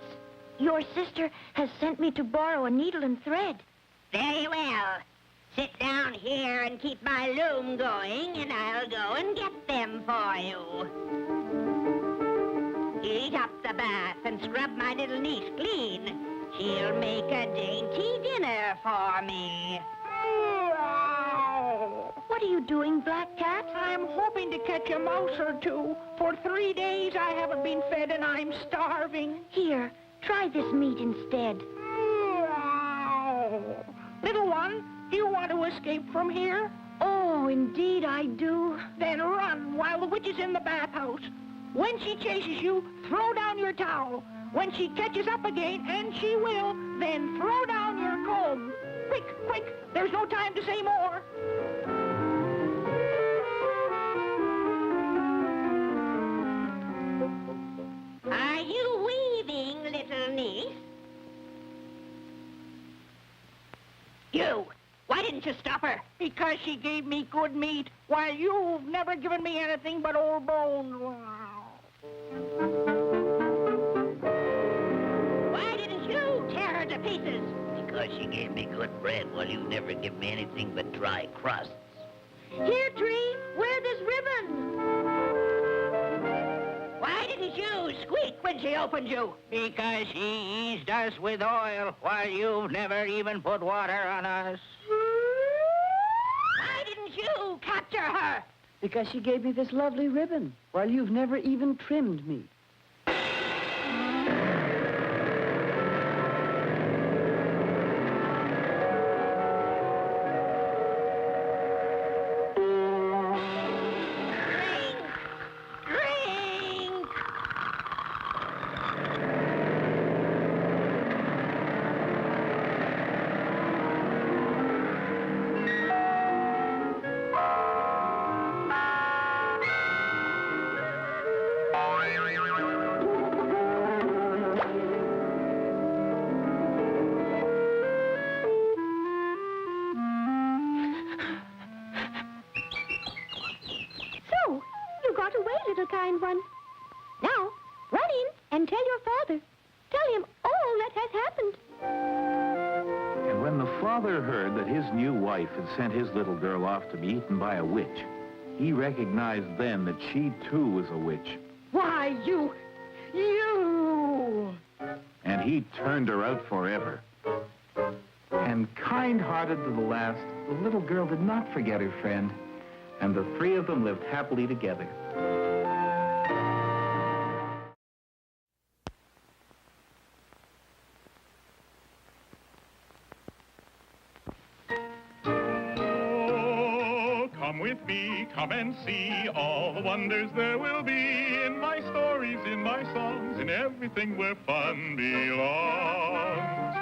S12: Your sister has sent me to borrow a needle and thread.
S10: Very well. Sit down here and keep my loom going, and I'll go and get them for you. Heat up the bath and scrub my little niece clean. She'll make a dainty dinner for me.
S12: What are you doing, Black Cat?
S7: I'm hoping to catch a mouse or two. For 3 days I haven't been fed and I'm starving.
S12: Here, try this meat instead.
S7: Little one, do you want to escape from here?
S12: Oh, indeed I do.
S7: Then run while the witch is in the bathhouse. When she chases you, throw down your towel. When she catches up again, and she will, then throw down your comb. Quick, quick, there's no time to say more.
S10: Are you weaving, little niece? You! Why didn't you stop her?
S7: Because she gave me good meat, while you've never given me anything but old bones.
S10: Why didn't you tear her to pieces?
S2: Because she gave me good bread while you never give me anything but dry crusts.
S12: Here, Tree, wear this ribbon.
S10: Why didn't you squeak when she opened you?
S1: Because she eased us with oil while you've never even put water on us.
S10: Why didn't you capture her?
S13: Because she gave me this lovely ribbon while you've never even trimmed me.
S12: and tell your father. Tell him all that hath happened.
S3: And when the father heard that his new wife had sent his little girl off to be eaten by a witch, he recognized then that she too was a witch.
S4: Why, you...
S3: And he turned her out forever. And kind-hearted to the last, the little girl did not forget her friend, and the three of them lived happily together.
S6: Come with me, come and see all the wonders there will be in my stories, in my songs, in everything where fun belongs.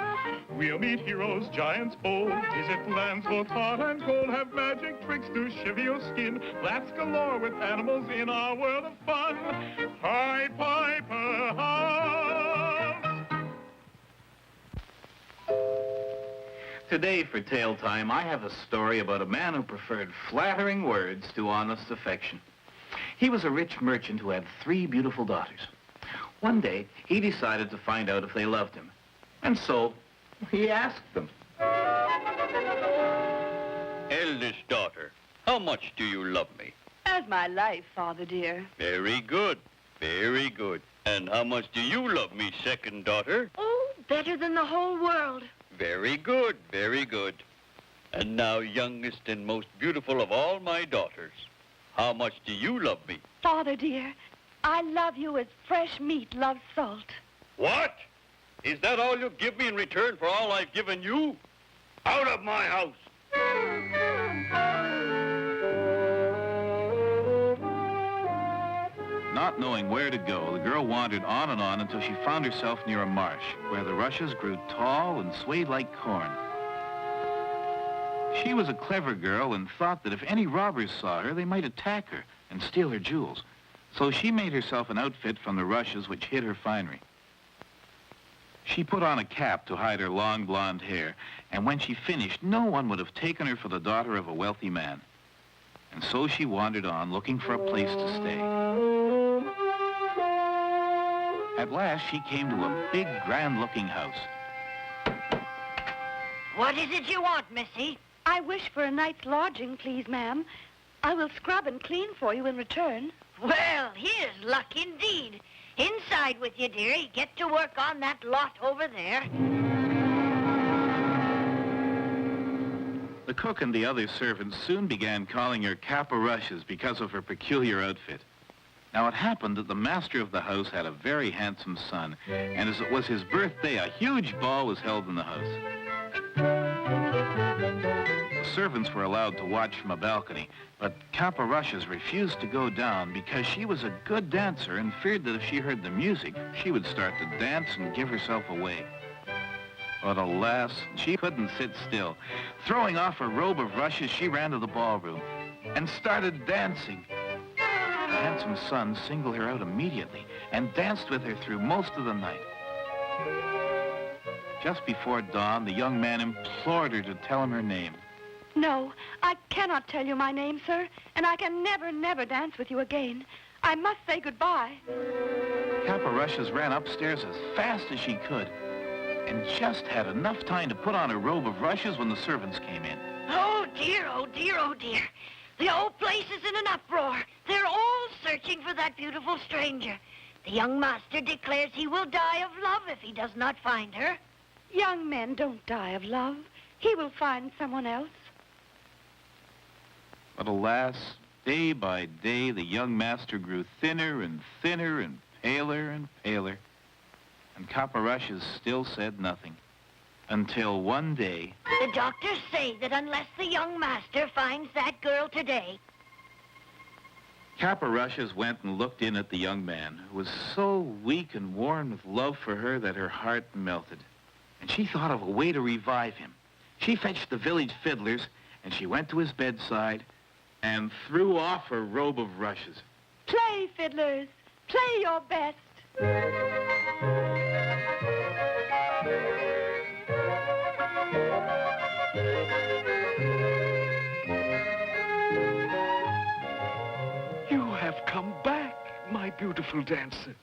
S6: We'll meet heroes, giants bold, visit lands both hot and cold, have magic tricks to shiver your skin, laughs galore with animals in our world of fun. Pied Piper House.
S3: Today for Tale Time, I have a story about a man who preferred flattering words to honest affection. He was a rich merchant who had 3 beautiful daughters. One day, he decided to find out if they loved him. And so, he asked them.
S5: Eldest daughter, how much do you love me?
S8: As my life, Father dear.
S5: Very good, very good. And how much do you love me, second daughter?
S9: Oh, better than the whole world.
S5: Very good, very good. And now, youngest and most beautiful of all my daughters, how much do you love me?
S8: Father dear, I love you as fresh meat loves salt.
S5: What? Is that all you give me in return for all I've given you? Out of my house!
S3: Not knowing where to go, the girl wandered on and on until she found herself near a marsh, where the rushes grew tall and swayed like corn. She was a clever girl and thought that if any robbers saw her, they might attack her and steal her jewels. So she made herself an outfit from the rushes which hid her finery. She put on a cap to hide her long blonde hair, and when she finished, no one would have taken her for the daughter of a wealthy man. And so she wandered on, looking for a place to stay. At last, she came to a big, grand-looking house.
S9: What is it you want, Missy?
S8: I wish for a night's lodging, please, ma'am. I will scrub and clean for you in return.
S9: Well, here's luck indeed. Inside with you, dearie. Get to work on that lot over there.
S3: The cook and the other servants soon began calling her Caparushes because of her peculiar outfit. Now, it happened that the master of the house had a very handsome son, and as it was his birthday, a huge ball was held in the house. The servants were allowed to watch from a balcony, but Caparushes refused to go down because she was a good dancer and feared that if she heard the music, she would start to dance and give herself away. But alas, she couldn't sit still. Throwing off her robe of rushes, she ran to the ballroom and started dancing. The handsome son singled her out immediately and danced with her through most of the night. Just before dawn, the young man implored her to tell him her name.
S8: No, I cannot tell you my name, sir, and I can never, never dance with you again. I must say goodbye.
S3: Caparushes ran upstairs as fast as she could and just had enough time to put on her robe of rushes when the servants came in.
S9: Oh, dear, oh, dear, oh, dear. The whole place is in an uproar. They're all searching for that beautiful stranger. The young master declares he will die of love if he does not find her.
S8: Young men don't die of love. He will find someone else.
S3: But alas, day by day, the young master grew thinner and thinner and paler, and Caparushes still said nothing. Until one day...
S9: The doctors say that unless the young master finds that girl today...
S3: Caparushes went and looked in at the young man, who was so weak and worn with love for her that her heart melted. And she thought of a way to revive him. She fetched the village fiddlers, and she went to his bedside and threw off her robe of rushes.
S8: Play, fiddlers. Play your best.
S7: You have come back, my beautiful dancer.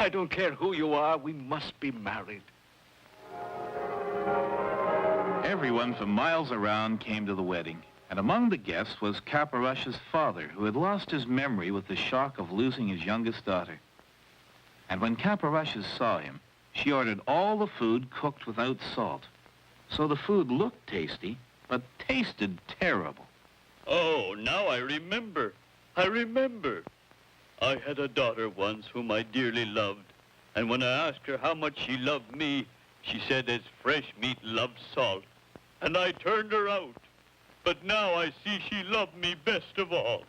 S14: I don't care who you are, we must be married.
S3: Everyone from miles around came to the wedding, and among the guests was Caparush's father, who had lost his memory with the shock of losing his youngest daughter. And when Caparushes saw him, she ordered all the food cooked without salt. So the food looked tasty, but tasted terrible.
S5: Oh, now I remember. I remember. I had a daughter once whom I dearly loved, and when I asked her how much she loved me, she said as fresh meat loved salt, and I turned her out. But now I see she loved me best of all.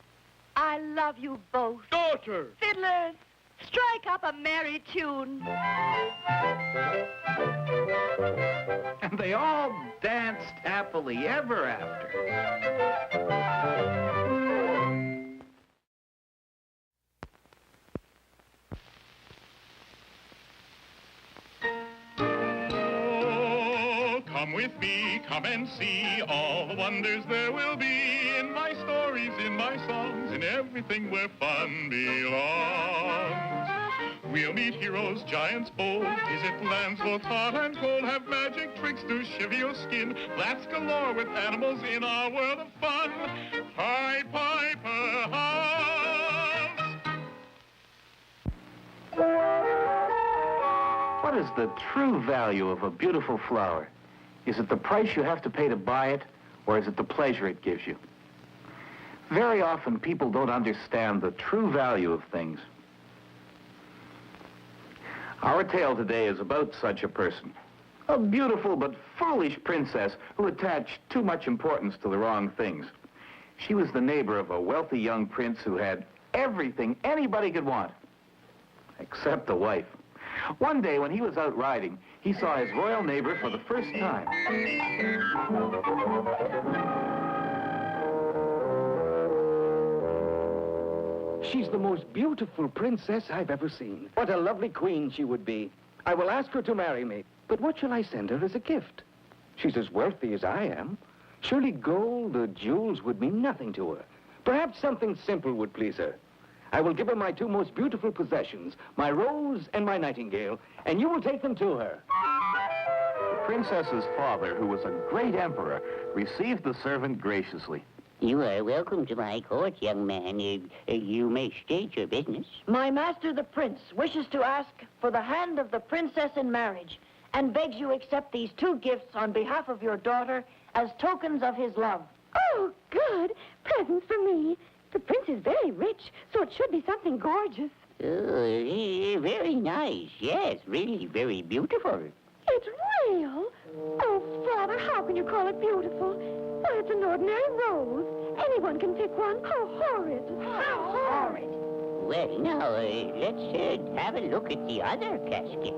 S8: I love you both.
S5: Daughter!
S8: Fiddlers, strike up a merry tune.
S1: And they all danced happily ever after.
S6: Come with me, come and see all the wonders there will be in my stories, in my songs, in everything where fun belongs. We'll meet heroes, giants bold, visit lands both hot and cold, have magic tricks to shiver your skin, laughs galore with animals in our world of fun. Pied Piper House.
S3: What is the true value of a beautiful flower? Is it the price you have to pay to buy it, or is it the pleasure it gives you? Very often, people don't understand the true value of things. Our tale today is about such a person. A beautiful but foolish princess who attached too much importance to the wrong things. She was the neighbor of a wealthy young prince who had everything anybody could want, except a wife. One day, when he was out riding, he saw his royal neighbor for the first time.
S1: She's the most beautiful princess I've ever seen. What a lovely queen she would be. I will ask her to marry me. But what shall I send her as a gift? She's as wealthy as I am. Surely gold or jewels would mean nothing to her. Perhaps something simple would please her. I will give her my two most beautiful possessions, my rose and my nightingale, and you will take them to her.
S3: The princess's father, who was a great emperor, received the servant graciously.
S2: You are welcome to my court, young man. You may state your business.
S9: My master, the prince, wishes to ask for the hand of the princess in marriage and begs you accept these two gifts on behalf of your daughter as tokens of his love.
S12: Oh, good. Presents for me. The prince is very rich, so it should be something gorgeous.
S2: Oh, very nice. Yes, really very beautiful.
S12: It's real. Oh, Father, how can you call it beautiful? Why, it's an ordinary rose. Anyone can pick one. How horrid.
S9: How horrid.
S2: Well, now, let's have a look at the other casket.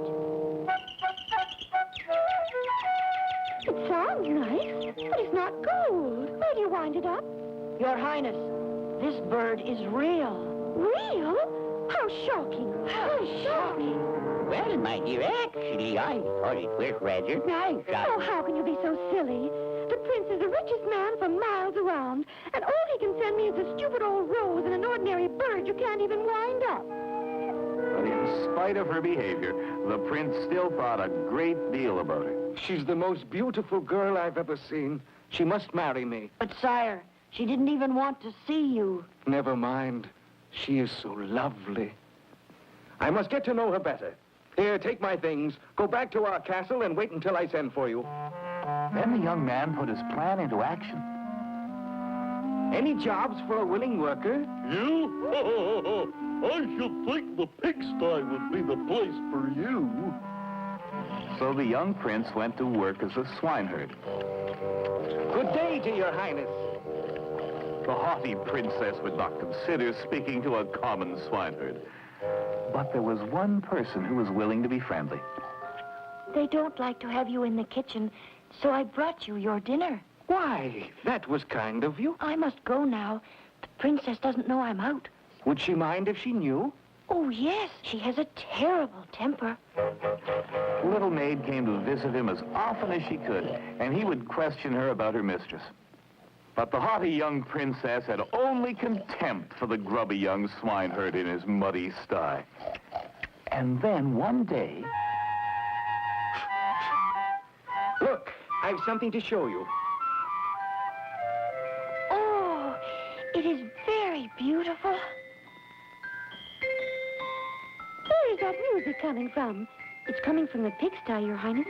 S12: It sounds nice, but it's not gold. Where do you wind it up?
S9: Your Highness, this bird is real.
S12: Real? How shocking. How shocking.
S2: Well, my dear, actually, I thought it was rather nice.
S12: Oh, how can you be so silly? The prince is the richest man for miles around, and all he can send me is a stupid old rose and an ordinary bird you can't even wind up.
S3: But in spite of her behavior, the prince still thought a great deal about her.
S1: She's the most beautiful girl I've ever seen. She must marry me.
S9: But, sire, she didn't even want to see you.
S1: Never mind. She is so lovely. I must get to know her better. Here, take my things. Go back to our castle and wait until I send for you.
S3: Then the young man put his plan into action.
S1: Any jobs for a willing worker?
S5: You? I should think the pigsty would be the place for you.
S3: So the young prince went to work as a swineherd.
S1: Good day to your highness.
S3: The haughty princess would not consider speaking to a common swineherd. But there was one person who was willing to be friendly.
S9: They don't like to have you in the kitchen, so I brought you your dinner.
S1: Why, that was kind of you.
S9: I must go now. The princess doesn't know I'm out.
S1: Would she mind if she knew?
S9: Oh, yes. She has a terrible temper.
S3: The little maid came to visit him as often as she could, and he would question her about her mistress. But the haughty young princess had only contempt for the grubby young swineherd in his muddy sty. And then one day...
S7: Look, I've something to show you.
S12: Oh, it is very beautiful. Where is that music coming from? It's coming from the pigsty, Your Highness.